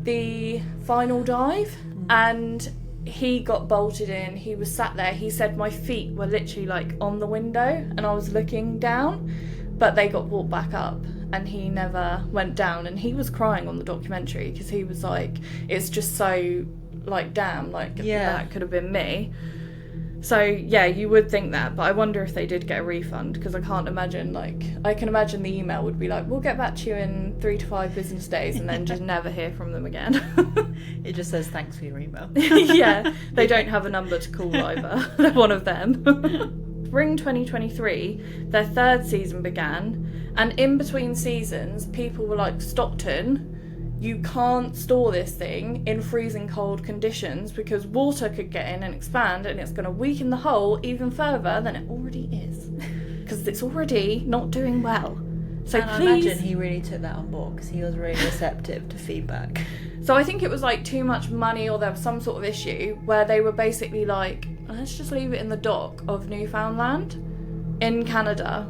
the final dive, and he got bolted in. He was sat there. He said my feet were literally like on the window and I was looking down, but they got brought back up and he never went down. And he was crying on the documentary because he was like, it's just so like, damn, like that could have been me. So yeah, you would think that, but I wonder if they did get a refund, because I can't imagine, like, I can imagine the email would be like, we'll get back to you in 3 to 5 business days, and then just never hear from them again. It just says thanks for your email. Yeah, they don't have a number to call either. They're one of them. Spring 2023, their 3rd season began, and in between seasons, people were like, Stockton, you can't store this thing in freezing cold conditions because water could get in and expand, and it's going to weaken the hull even further than it already is, because it's already not doing well. So and please, I imagine he really took that on board because he was really receptive to feedback. So I think it was like too much money, or there was some sort of issue where they were basically like, let's just leave it in the dock of Newfoundland in Canada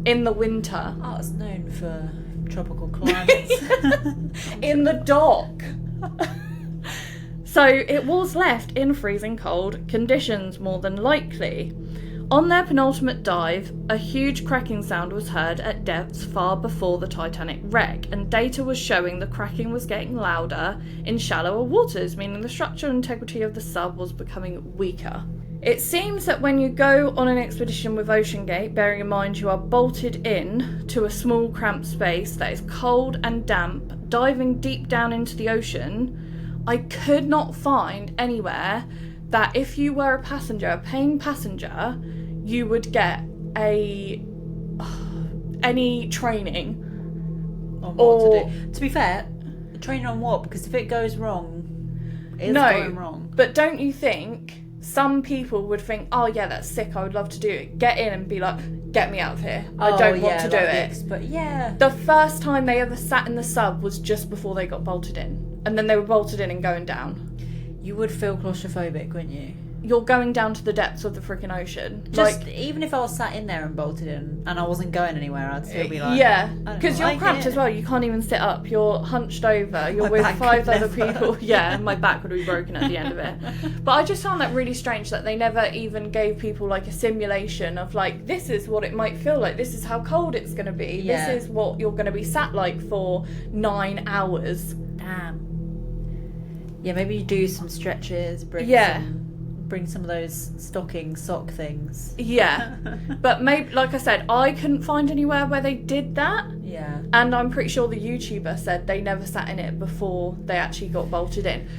in the winter. Oh, it's known for tropical climates. In the dock. So it was left in freezing cold conditions, more than likely. On their penultimate dive, a huge cracking sound was heard at depths far before the Titanic wreck, and data was showing the cracking was getting louder in shallower waters, meaning the structural integrity of the sub was becoming weaker. It seems that when you go on an expedition with OceanGate, bearing in mind you are bolted in to a small cramped space that is cold and damp, diving deep down into the ocean, I could not find anywhere that if you were a passenger, a paying passenger, you would get any training on what to do. To be fair, training on what? Because if it goes wrong, it's going wrong. But don't you think some people would think, oh yeah, that's sick, I would love to do it, get in and be like, get me out of here, I don't want to do it. But yeah, the first time they ever sat in the sub was just before they got bolted in, and then they were bolted in and going down. You would feel claustrophobic, wouldn't you? You're going down to the depths of the freaking ocean. Just, like, even if I was sat in there and bolted in and I wasn't going anywhere, I'd still be like, yeah, because you're cramped as well. You can't even sit up. You're hunched over. You're with 5 other people. Yeah, my back would be broken at the end of it. But I just found that really strange that they never even gave people like a simulation of like, this is what it might feel like. This is how cold it's going to be. Yeah. This is what you're going to be sat like for 9 hours. Damn. Yeah, maybe you do some stretches, bring some of those stocking sock things. Yeah. But maybe, like I said, I couldn't find anywhere where they did that. Yeah. And I'm pretty sure the YouTuber said they never sat in it before they actually got bolted in.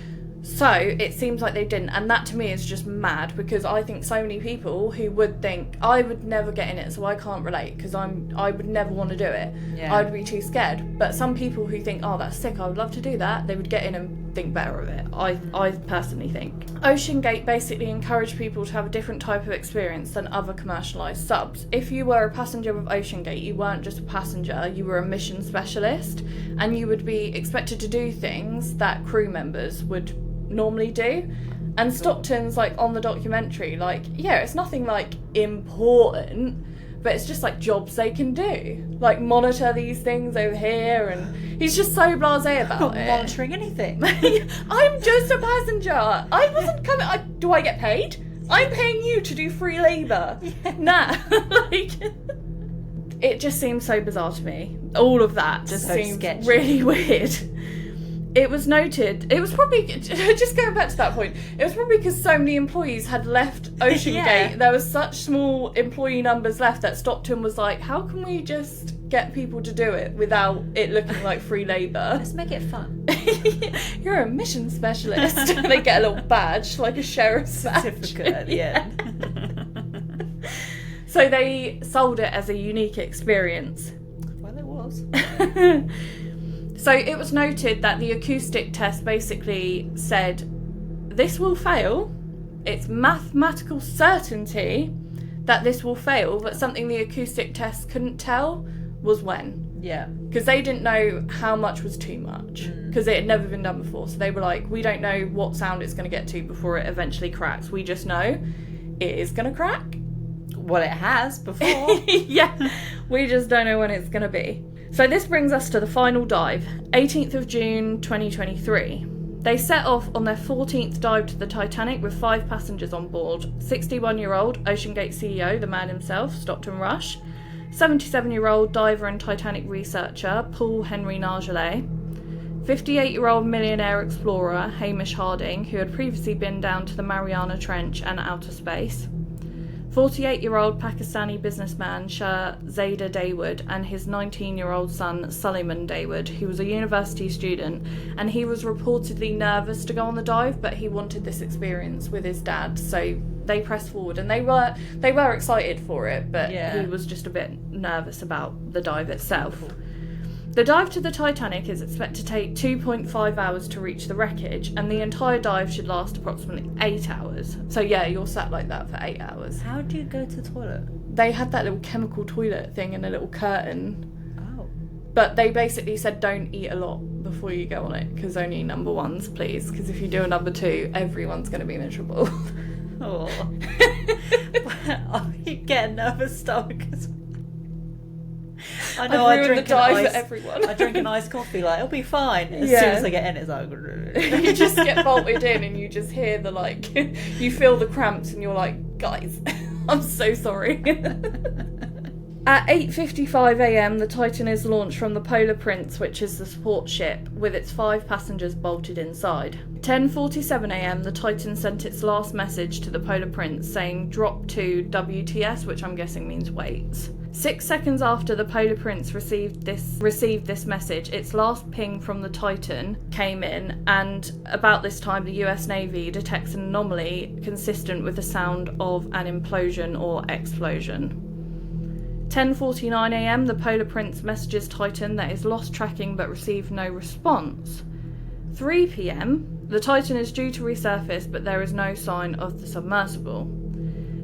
So it seems like they didn't, and that to me is just mad, because I think so many people who would think, I would never get in it, so I can't relate, because I would never want to do it. Yeah. I'd be too scared. But some people who think, oh, that's sick, I would love to do that, they would get in and think better of it. I personally think. Ocean Gate basically encouraged people to have a different type of experience than other commercialised subs. If you were a passenger with Ocean Gate, you weren't just a passenger, you were a mission specialist, and you would be expected to do things that crew members would normally do. And Stockton's like on the documentary, like, yeah, it's nothing like important, but it's just like jobs they can do, like monitor these things over here, and he's just so blasé about it. Monitoring anything. I'm just a passenger. I wasn't coming. Do I get paid? I'm paying you to do free labour. Yeah. Nah. Like, it just seems so bizarre to me. All of that just So seems sketchy. really weird. It was noted, it was probably, just going back to that point, it was probably because so many employees had left Ocean Yeah. Gate, there was such small employee numbers left that Stockton was like, how can we just get people to do it without it looking like free labour? Let's make it fun. You're a mission specialist. They get a little badge, like a sheriff's badge. Certificate at the end. So they sold it as a unique experience. Well, it was. So it was noted that the acoustic test basically said, this will fail. It's mathematical certainty that this will fail, but something the acoustic test couldn't tell was when. Yeah. Because they didn't know how much was too much, because it had never been done before. So they were like, we don't know what sound it's going to get to before it eventually cracks. We just know it is going to crack. Well, it has before. Yeah, we just don't know when it's going to be. So this brings us to the final dive, 18th of June 2023. They set off on their 14th dive to the Titanic with 5 passengers on board. 61-year-old Ocean Gate CEO, the man himself, Stockton Rush. 77-year-old diver and Titanic researcher, Paul Henry Nargelet. 58-year-old millionaire explorer, Hamish Harding, who had previously been down to the Mariana Trench and outer space. 48-year-old Pakistani businessman Shahzada Dawood and his 19-year-old son Suleiman Dawood, who was a university student, and he was reportedly nervous to go on the dive, but he wanted this experience with his dad, so they pressed forward, and they were excited for it, but he was just a bit nervous about the dive itself. The dive to the Titanic is expected to take 2.5 hours to reach the wreckage, and the entire dive should last approximately 8 hours. So yeah, you're sat like that for 8 hours. How do you go to the toilet? They had that little chemical toilet thing and a little curtain. Oh. But they basically said don't eat a lot before you go on it, because only number ones, please. Because if you do a number 2, everyone's going to be miserable. Oh. You get a nervous stomach as well. I know. I've ruined the dive for everyone. I drink an iced coffee, like, it'll be fine. As Yeah. soon as I get in, it's like... You just get bolted in and you just hear the, like, you feel the cramps and you're like, guys, I'm so sorry. At 8:55am, the Titan is launched from the Polar Prince, which is the support ship, with its 5 passengers bolted inside. 10:47am, the Titan sent its last message to the Polar Prince saying drop to WTS, which I'm guessing means waits. 6 seconds after the Polar Prince received this message, its last ping from the Titan came in, and about this time the US Navy detects an anomaly consistent with the sound of an implosion or explosion. 10:49am, the Polar Prince messages Titan that is lost tracking but received no response. 3pm, the Titan is due to resurface, but there is no sign of the submersible.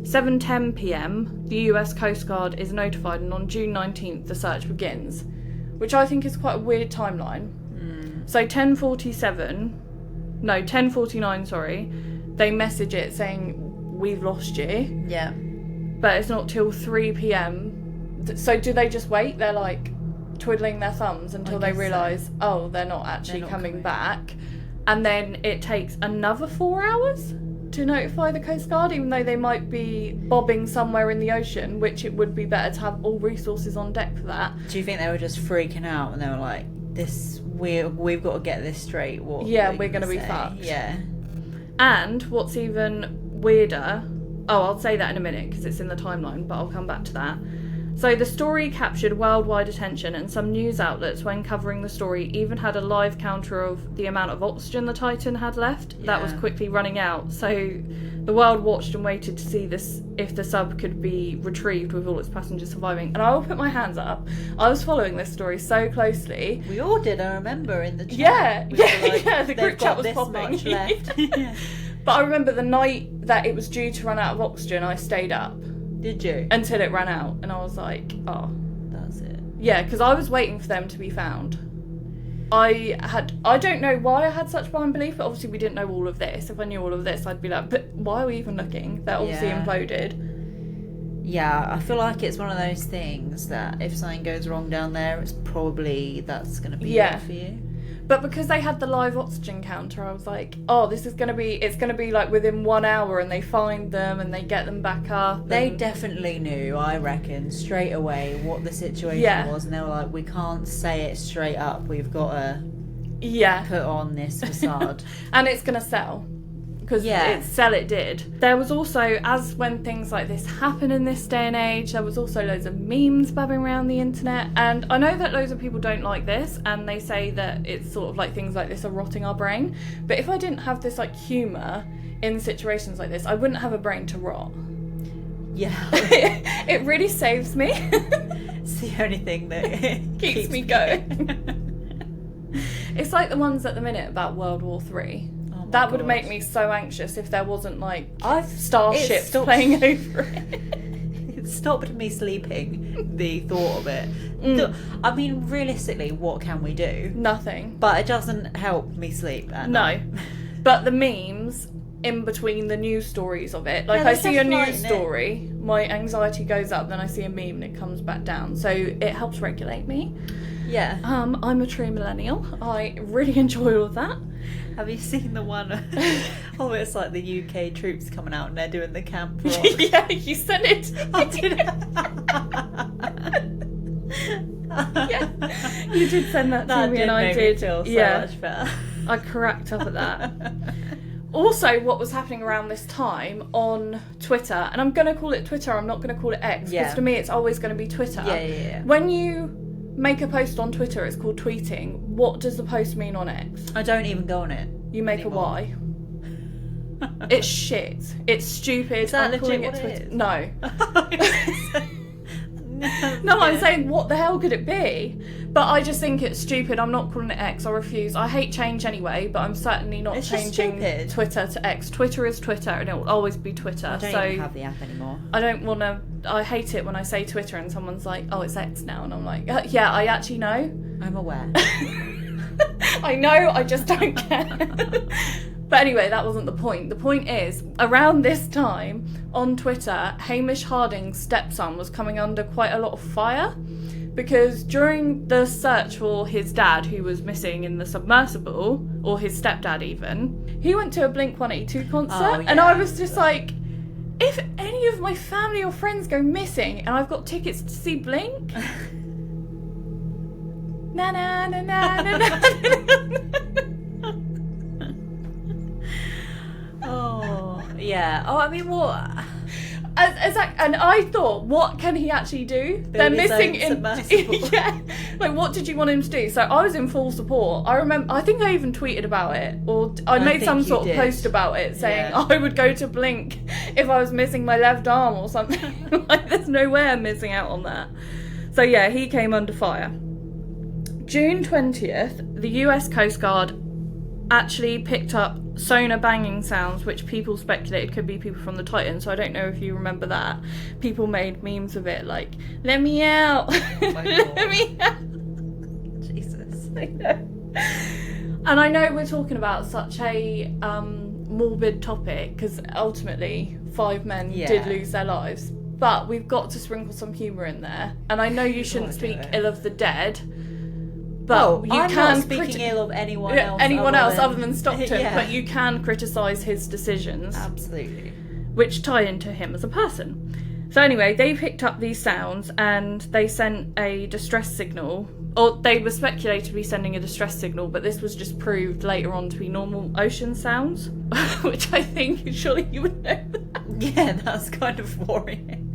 7:10pm, the US Coast Guard is notified, and on June 19th the search begins, which I think is quite a weird timeline. So 10:49, they message it saying, we've lost you. Yeah. But it's not till 3pm. So do they just wait? They're like twiddling their thumbs until they realise, oh, they're not actually coming back. And then it takes another 4 hours to notify the Coast Guard, even though they might be bobbing somewhere in the ocean, which it would be better to have all resources on deck for that. Do you think they were just freaking out and they were like, we've got to get this straight? What? Yeah, we're going to be fucked. Yeah. And what's even weirder, I'll say that in a minute because it's in the timeline, but I'll come back to that. So the story captured worldwide attention, and some news outlets, when covering the story, even had a live counter of the amount of oxygen the Titan had left. That was quickly running out. So the world watched and waited to see if the sub could be retrieved with all its passengers surviving. And I will put my hands up. I was following this story so closely. We all did, I remember, in the chat. Yeah, the group chat was popping. Much left. But I remember the night that it was due to run out of oxygen, I stayed up. Did you? Until it ran out, and I was like, oh. That's it. Yeah, because I was waiting for them to be found. I don't know why I had such blind belief, but obviously we didn't know all of this. If I knew all of this, I'd be like, but why are we even looking? They're obviously imploded. Yeah, I feel like it's one of those things that if something goes wrong down there, it's probably that's going to be it for you. But because they had the live oxygen counter, I was like, oh, it's going to be like within 1 hour, and they find them and they get them back up. They definitely knew, I reckon, straight away what the situation was, and they were like, we can't say it straight up, we've got to put on this facade. And it's going to sell. Because it did. There was also, as when things like this happen in this day and age, there was also loads of memes bobbing around the internet. And I know that loads of people don't like this, and they say that it's sort of like things like this are rotting our brain. But if I didn't have this like humour in situations like this, I wouldn't have a brain to rot. Yeah. It really saves me. It's the only thing that keeps me going. It's like the ones at the minute about World War III. That would make me so anxious if there wasn't like starships playing over it. It stopped me sleeping, the thought of it. I mean, realistically, what can we do? Nothing. But it doesn't help me sleep at night. But the memes in between the news stories of it, like I see a news story, my anxiety goes up, then I see a meme and it comes back down. So it helps regulate me. Yeah. I'm a true millennial. I really enjoy all of that. Have you seen the one? It's like the UK troops coming out and they're doing the camp rock. Yeah, you sent it. I did. Yeah, you did send that to me, and I did. Feel so much better. I cracked up at that. Also, what was happening around this time on Twitter, and I'm going to call it Twitter, I'm not going to call it X, because to me it's always going to be Twitter. Yeah. When you make a post on Twitter, it's called tweeting. What does the post mean on X? I don't even go on it. You make anymore. a Y. It's shit. It's stupid. Is that I'm calling legit it what Twitter. it is? No. No, I'm saying, what the hell could it be? But I just think it's stupid. I'm not calling it X. I refuse. I hate change anyway, but I'm certainly not changing Twitter to X. Twitter is Twitter, and it will always be Twitter. I don't even have the app anymore. I don't want to... I hate it when I say Twitter and someone's like, oh, it's X now. And I'm like, yeah, I actually know. I'm aware. I know, I just don't care. But anyway, that wasn't the point. The point is, around this time, on Twitter, Hamish Harding's stepson was coming under quite a lot of fire because during the search for his dad, who was missing in the submersible, or his stepdad even, he went to a Blink-182 concert, and I was just like, if any of my family or friends go missing and I've got tickets to see Blink... na na na na na na. Oh yeah. Oh, I mean, what? And I thought, what can he actually do? They're missing in. Yeah. Like, what did you want him to do? So I was in full support. I think I even tweeted about it, or I made some sort of post about it saying I would go to Blink if I was missing my left arm or something. Like, there's no way I'm missing out on that. So yeah, he came under fire. June 20th, the US Coast Guard actually picked up sonar banging sounds, which people speculated could be people from the Titan. So I don't know if you remember that. People made memes of it, like, let me out. Oh my God. Let me out. Jesus. I know. And I know we're talking about such a morbid topic, because ultimately 5 men did lose their lives. But we've got to sprinkle some humour in there. And I know you shouldn't speak ill of the dead, but you I'm can not speaking ill of anyone else other than Stockton, but you can criticise his decisions. Absolutely. Which tie into him as a person. So anyway, they picked up these sounds and they sent a distress signal, or they were speculated sending a distress signal, but this was just proved later on to be normal ocean sounds, which I think surely you would know that. Yeah, that's kind of worrying.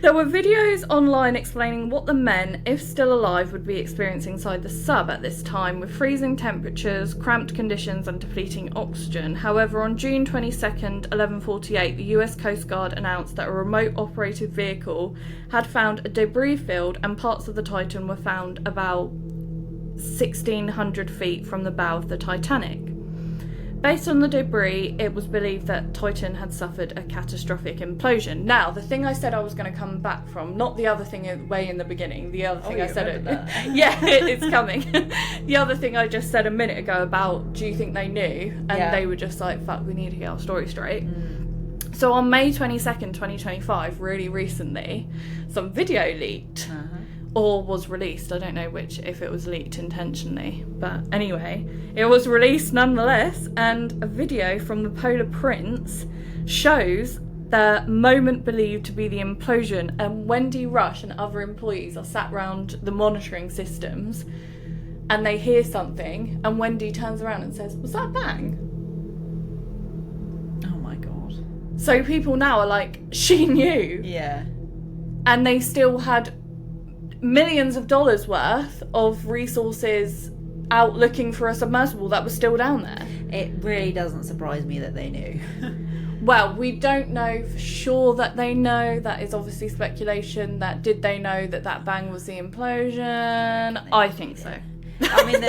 There were videos online explaining what the men, if still alive, would be experiencing inside the sub at this time, with freezing temperatures, cramped conditions and depleting oxygen. However, on June 22nd, 1148, the US Coast Guard announced that a remote operated vehicle had found a debris field and parts of the Titan were found about 1,600 feet from the bow of the Titanic. Based on the debris, it was believed that Titan had suffered a catastrophic implosion. Now, the thing I said I was going to come back from, not the other thing way in the beginning, the other thing I said... Yeah, it's coming. The other thing I just said a minute ago about, do you think they knew? And they were just like, fuck, we need to get our story straight. So on May 22nd, 2025, really recently, some video leaked. Or was released. I don't know which, if it was leaked intentionally. But anyway, it was released nonetheless, and a video from the Polar Prince shows the moment believed to be the implosion, and Wendy Rush and other employees are sat round the monitoring systems and they hear something, and Wendy turns around and says, "Was that a bang?" Oh my god. So people now are like, she knew. Yeah. And they still had millions of dollars worth of resources out looking for a submersible that was still down there. It really doesn't surprise me that they knew. Well, we don't know for sure that they know. That is obviously speculation. That did they know that that bang was the implosion? I think so. I mean,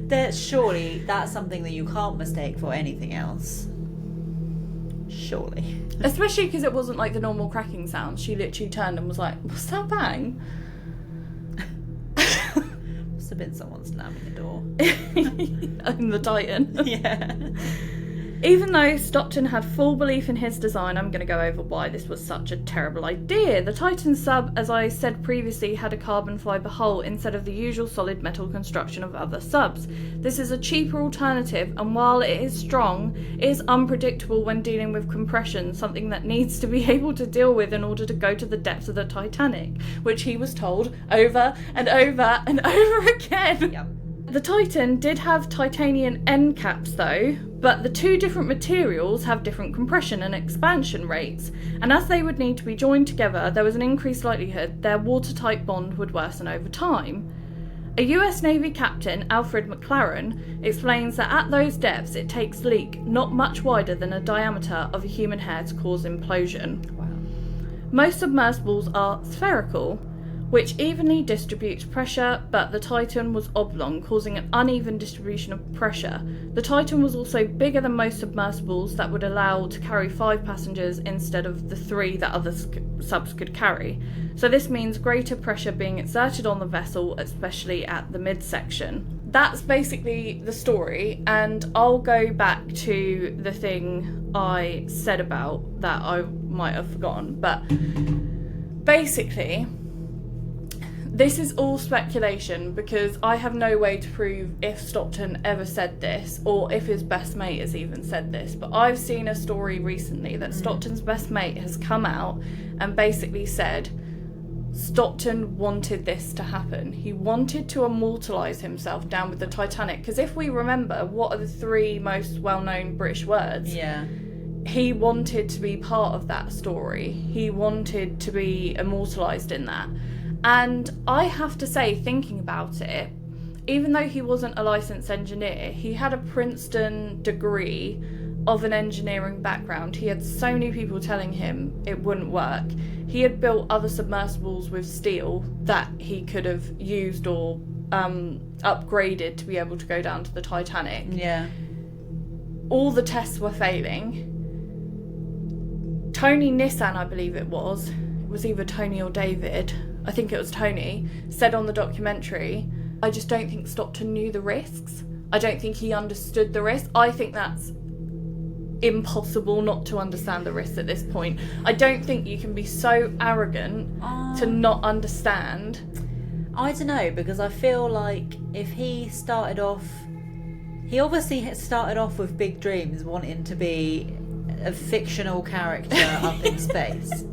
there's surely that's something that you can't mistake for anything else. Surely. Especially because it wasn't like the normal cracking sound. She literally turned and was like, "What's that bang?" Must have been someone slamming the door. In the Titan. Yeah. Even though Stockton had full belief in his design, I'm going to go over why this was such a terrible idea. The Titan sub, as I said previously, had a carbon fibre hull instead of the usual solid metal construction of other subs. This is a cheaper alternative, and while it is strong, it is unpredictable when dealing with compression, something that needs to be able to deal with in order to go to the depths of the Titanic, which he was told over and over and over again. Yep. The Titan did have titanium end caps though, but the two different materials have different compression and expansion rates, and as they would need to be joined together, there was an increased likelihood their watertight bond would worsen over time. A US Navy captain, Alfred McLaren, explains that at those depths it takes leak not much wider than a diameter of a human hair to cause implosion. Wow. Most submersibles are spherical, which evenly distributes pressure, but the Titan was oblong, causing an uneven distribution of pressure. The Titan was also bigger than most submersibles that would allow to carry 5 passengers instead of the 3 that other subs could carry. So this means greater pressure being exerted on the vessel, especially at the midsection. That's basically the story, and I'll go back to the thing I said about that I might have forgotten, but basically this is all speculation because I have no way to prove if Stockton ever said this or if his best mate has even said this, but I've seen a story recently that Stockton's best mate has come out and basically said Stockton wanted this to happen. He wanted to immortalise himself down with the Titanic, because if we remember, what are the 3 most well-known British words? Yeah. He wanted to be part of that story. He wanted to be immortalised in that. And I have to say, thinking about it, even though he wasn't a licensed engineer, he had a Princeton degree of an engineering background. He had so many people telling him it wouldn't work. He had built other submersibles with steel that he could have used or upgraded to be able to go down to the Titanic. Yeah. All the tests were failing. Tony Nissan, I believe it was either Tony or David, I think it was Tony, said on the documentary, I just don't think Stockton knew the risks. I don't think he understood the risks. I think that's impossible not to understand the risks at this point. I don't think you can be so arrogant to not understand. I don't know, because I feel like if he started off... He obviously started off with big dreams, wanting to be a fictional character up in space.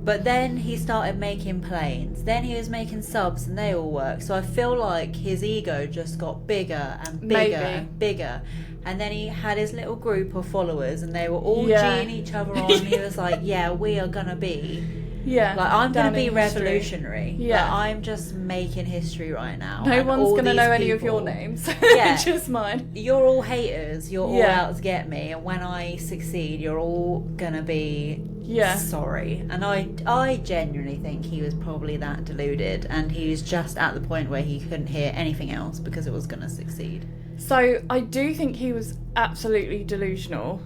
But then he started making planes. Then he was making subs and they all work. So I feel like his ego just got bigger and bigger and bigger. And then he had his little group of followers, and they were all Yeah. geeing each other on. He was like, "Yeah, we are gonna be Yeah. like, I'm gonna down be in history. revolutionary. Yeah. Like, I'm just making history right now. No and one's all gonna these know any of people- your names. Yeah. Just mine. You're all haters. You're all Yeah. out to get me. And when I succeed, you're all gonna be Yeah. sorry." And I genuinely think he was probably that deluded, and he was just at the point where he couldn't hear anything else because it was gonna succeed. So I do think he was absolutely delusional.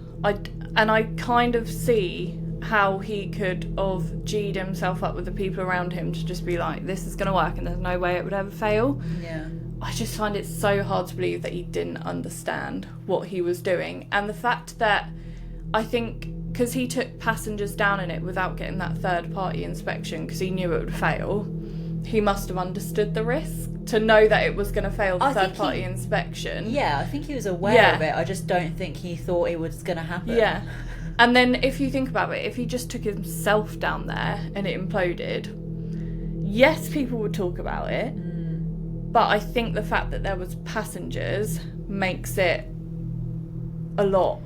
And I kind of see how he could have G'd himself up with the people around him to just be like, this is going to work and there's no way it would ever fail. Yeah. I just find it so hard to believe that he didn't understand what he was doing. And the fact that I think because he took passengers down in it without getting that third party inspection because he knew it would fail, he must have understood the risk to know that it was going to fail the I think third party inspection. Yeah, I think he was aware Yeah. of it. I just don't think he thought it was going to happen. Yeah. And then if you think about it, if he just took himself down there and it imploded, yes, people would talk about it. But I think the fact that there was passengers makes it a lot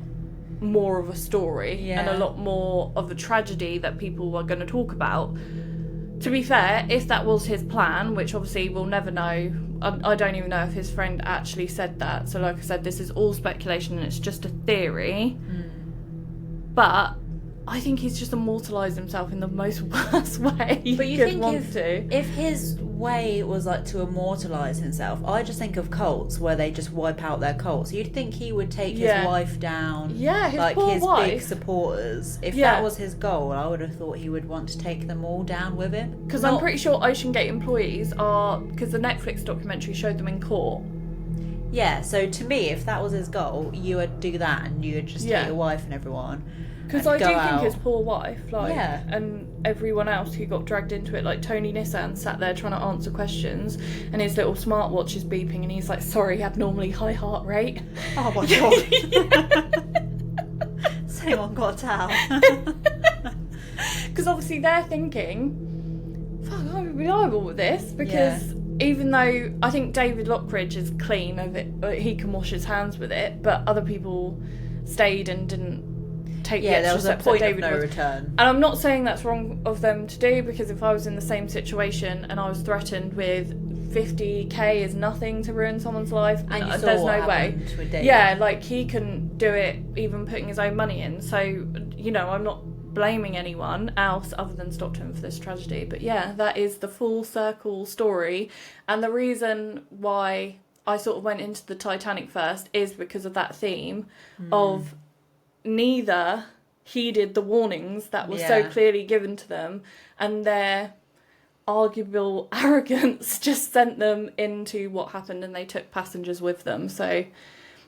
more of a story and a lot more of a tragedy that people were going to talk about. To be fair, if that was his plan, which obviously we'll never know, I don't even know if his friend actually said that. So like I said, this is all speculation and it's just a theory. But I think he's just immortalised himself in the most worst way you But you could think want to. if his way was like to immortalise himself, I just think of cults where they just wipe out their cults. You'd think he would take his wife down, Yeah, his like poor his wife. big supporters. If Yeah. that was his goal, I would have thought he would want to take them all down with him. Because I'm pretty sure Ocean Gate employees are, because the Netflix documentary showed them in court. Yeah, so to me, if that was his goal, you would do that and you would just Yeah. take your wife and everyone. Because and I do go think out. his poor wife, like, Yeah. and everyone else who got dragged into it, like Tony Nissan sat there trying to answer questions, and his little smartwatch is beeping, and he's like, "Sorry, abnormally high heart rate." Oh my god. Has anyone got a towel? Because obviously they're thinking, "Fuck, I can't be liable with this," because even though I think David Lockridge is clean of it, he can wash his hands with it, but other people stayed and didn't take the Yeah, extra there was a steps that point of David no was. return. And I'm not saying that's wrong of them to do, because if I was in the same situation and I was threatened with 50k is nothing to ruin someone's life, And you saw there's what no way. happened with David. Yeah, like he couldn't do it even putting his own money in. So, you know, I'm not blaming anyone else other than Stockton for this tragedy. But yeah, that is the full circle story. And the reason why I sort of went into the Titanic first is because of that theme of neither heeded the warnings that were so clearly given to them, and their arguable arrogance just sent them into what happened, and they took passengers with them. So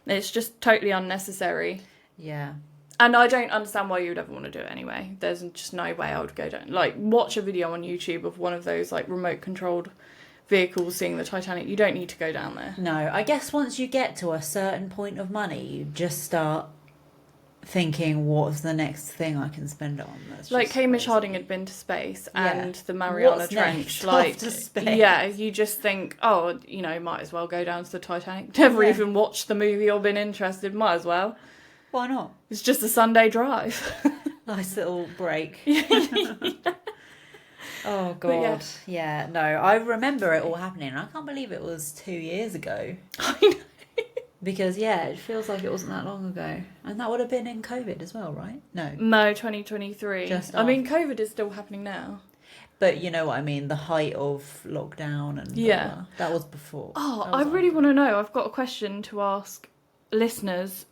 it's just totally unnecessary. Yeah. And I don't understand why you would ever want to do it anyway. There's just no way I would go down. Like, watch a video on YouTube of one of those, like, remote-controlled vehicles seeing the Titanic. You don't need to go down there. No, I guess once you get to a certain point of money, you just start thinking, what's the next thing I can spend it on? That's Like, just Hamish crazy. Harding had been to space and Yeah. the Mariana What's Trench. next Like, after space? yeah, you just think, oh, you know, might as well go down to the Titanic. Never Yeah. even watched the movie or been interested. Might as well. Why not? It's just a Sunday drive. Nice little break. Oh, But God. Yeah, no, I remember it all happening. I can't believe it was 2 years ago. I know. Because, yeah, it feels like it wasn't that long ago. And that would have been in COVID as well, right? No. No, 2023. Just I mean, COVID is still happening now. But you know what I mean, the height of lockdown and Yeah. blah, blah. That was before. Oh, That I was really want to know. I've got a question to ask listeners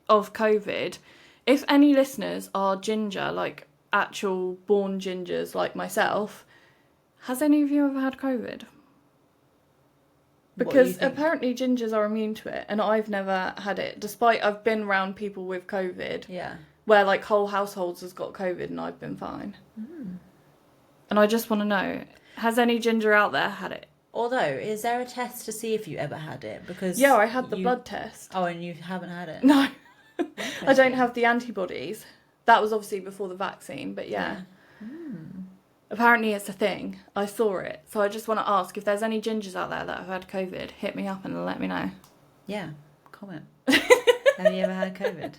of COVID. If any listeners are ginger, like actual born gingers like myself, has any of you ever had COVID? What do you Because think? apparently gingers are immune to it, and I've never had it, despite I've been around people with COVID, Yeah. where like whole households has got COVID and I've been fine. And I just want to know, has any ginger out there had it? Although, is there a test to see if you ever had it? Because Yeah, I had the blood test. Oh, and you haven't had it? No, I don't have the antibodies. That was obviously before the vaccine, but yeah. Apparently it's a thing. I saw it. So I just want to ask, if there's any gingers out there that have had COVID, hit me up and let me know. Yeah. Comment. Have you ever had COVID?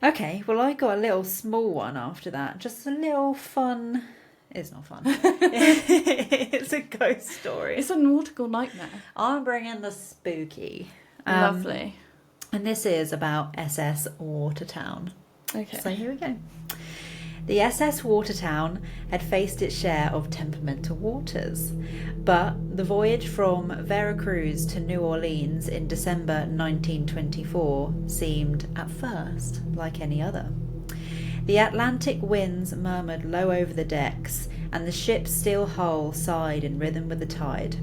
Okay, well, I got a little small one after that. Just a little fun. It's not fun. It's a ghost story. It's a nautical nightmare. I'm bringing the spooky. Lovely. And this is about SS Watertown. Okay. So here we go. The SS Watertown had faced its share of temperamental waters, but the voyage from Veracruz to New Orleans in December 1924 seemed, at first, like any other. The Atlantic winds murmured low over the decks, and the ship's steel hull sighed in rhythm with the tide.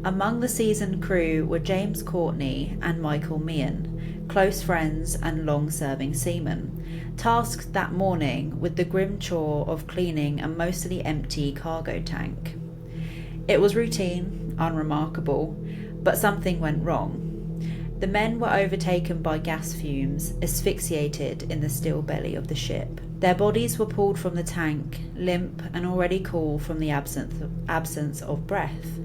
Among the seasoned crew were James Courtney and Michael Meehan, close friends and long-serving seamen, tasked that morning with the grim chore of cleaning a mostly empty cargo tank. It was routine, unremarkable, but something went wrong. The men were overtaken by gas fumes, asphyxiated in the still belly of the ship. Their bodies were pulled from the tank, limp and already cool from the absence of breath.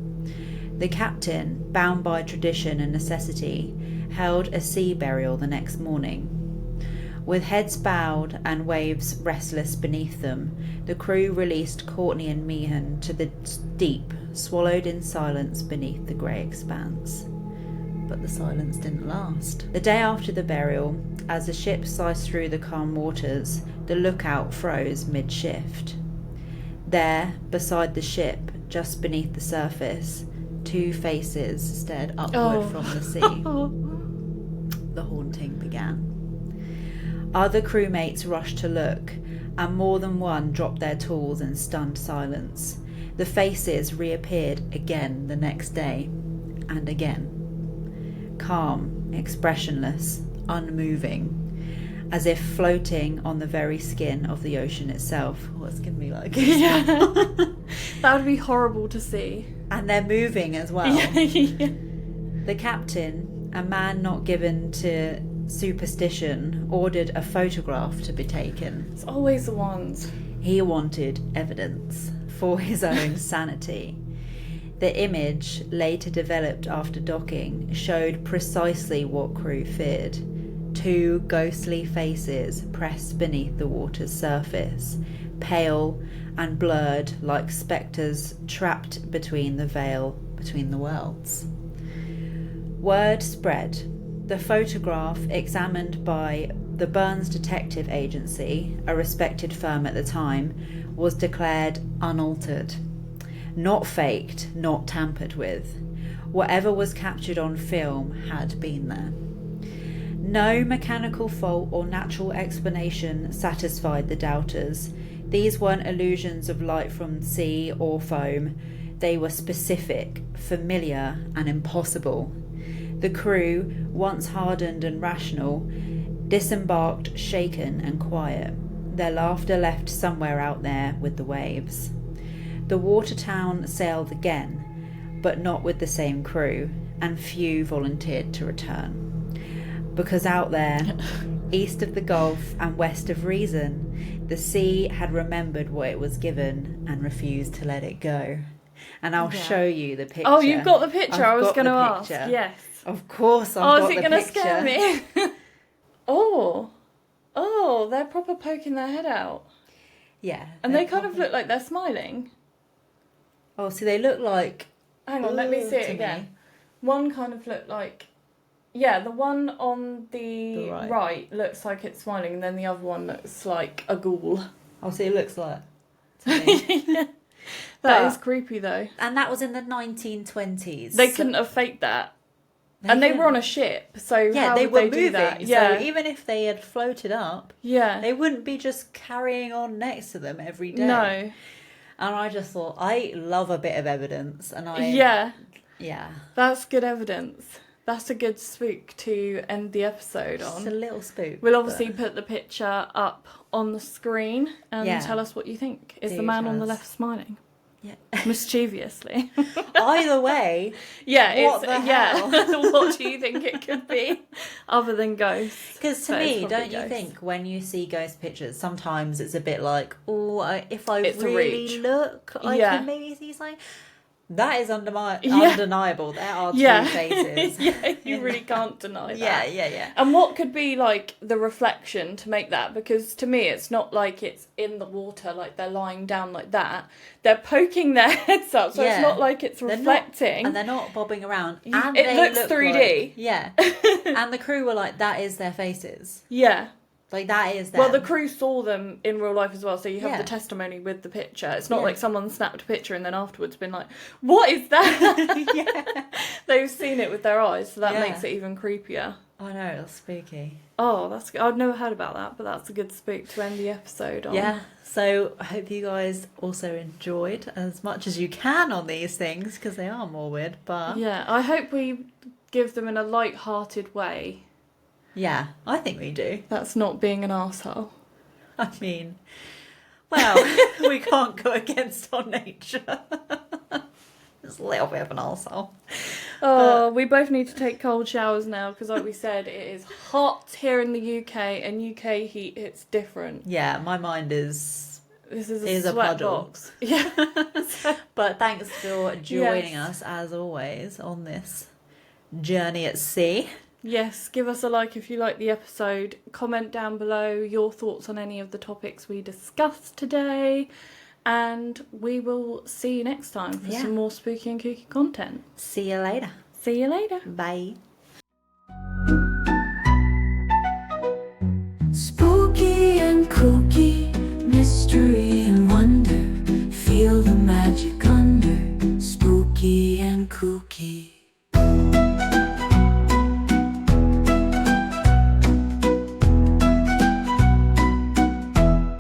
The captain, bound by tradition and necessity, held a sea burial the next morning. With heads bowed and waves restless beneath them, the crew released Courtney and Meehan to the deep, swallowed in silence beneath the grey expanse. But the silence didn't last. The day after the burial, as the ship sliced through the calm waters, the lookout froze mid-shift. There, beside the ship, just beneath the surface, two faces stared upward from the sea. The haunting began. Other crewmates rushed to look, and more than one dropped their tools in stunned silence. The faces reappeared again the next day, and again. Calm, expressionless, unmoving, as if floating on the very skin of the ocean itself. Oh, it's giving me like Yeah. That would be horrible to see. And they're moving as well. Yeah. The captain, a man not given to superstition, ordered a photograph to be taken. It's always the ones. He wanted evidence for his own sanity. The image, later developed after docking, showed precisely what crew feared. Two ghostly faces pressed beneath the water's surface, pale and blurred like spectres trapped between the veil between the worlds. Word spread. The photograph, examined by the Burns Detective Agency, a respected firm at the time, was declared unaltered. Not faked, not tampered with. Whatever was captured on film had been there. No mechanical fault or natural explanation satisfied the doubters. These weren't illusions of light from sea or foam. They were specific, familiar, and impossible. The crew, once hardened and rational, disembarked shaken and quiet, their laughter left somewhere out there with the waves. The Watertown sailed again, but not with the same crew, and few volunteered to return. Because out there, east of the Gulf and west of Reason, the sea had remembered what it was given and refused to let it go. And I'll show you the picture. Oh, you've got the picture. I was going to ask. Picture. Yes. Of course I've got the picture. Oh, is it going to scare me? Oh, they're proper poking their head out. Yeah. And they kind of look like they're smiling. Oh, so they look like... Hang on, let me see it again. One kind of looked like... Yeah, the one on the right looks like it's smiling, and then the other one looks like a ghoul. Oh, so it looks like... To me. Yeah. That is creepy, though. And that was in the 1920s. They couldn't have faked that. They were on a ship, so how they would were they moving. do that? Yeah. So even if they had floated up, they wouldn't be just carrying on next to them every day. No. And I just thought, I love a bit of evidence, and Yeah. That's good evidence. That's a good spook to end the episode on. Just a little spook. We'll obviously put the picture up on the screen and tell us what you think. Is the man on the left smiling? Yeah. Mischievously. Either way. What the hell? What do you think it could be other than ghosts? Because to me, don't you think when you see ghost pictures, sometimes it's a bit like, if I really look, I can maybe see something. That is undeniable. There are two faces. Yeah, you really can't deny that. Yeah. And what could be like the reflection to make that? Because to me, it's not like it's in the water, like they're lying down like that. They're poking their heads up, so it's not like it's reflecting. And they're not bobbing around. And it looks 3D. Like, yeah. And the crew were like, that is their faces. Yeah. Like, that is them. Well, the crew saw them in real life as well, so you have the testimony with the picture. It's not like someone snapped a picture and then afterwards been like, what is that? They've seen it with their eyes, so that makes it even creepier. I know, it's spooky. Oh, that's good. I've never heard about that, but that's a good spook to end the episode on. Yeah, so I hope you guys also enjoyed as much as you can on these things, because they are morbid, but... Yeah, I hope we give them in a light-hearted way. Yeah, I think we do. That's not being an arsehole. I mean, well, we can't go against our nature. It's a little bit of an arsehole. Oh, we both need to take cold showers now because, like we said, it is hot here in the UK, and UK heat hits different. Yeah, my mind is... This is a sweat box. Yeah. But thanks for joining us, as always, on this journey at sea. Yes, give us a like if you like the episode. Comment down below your thoughts on any of the topics we discussed today. And we will see you next time for some more spooky and kooky content. See you later. See you later. Bye.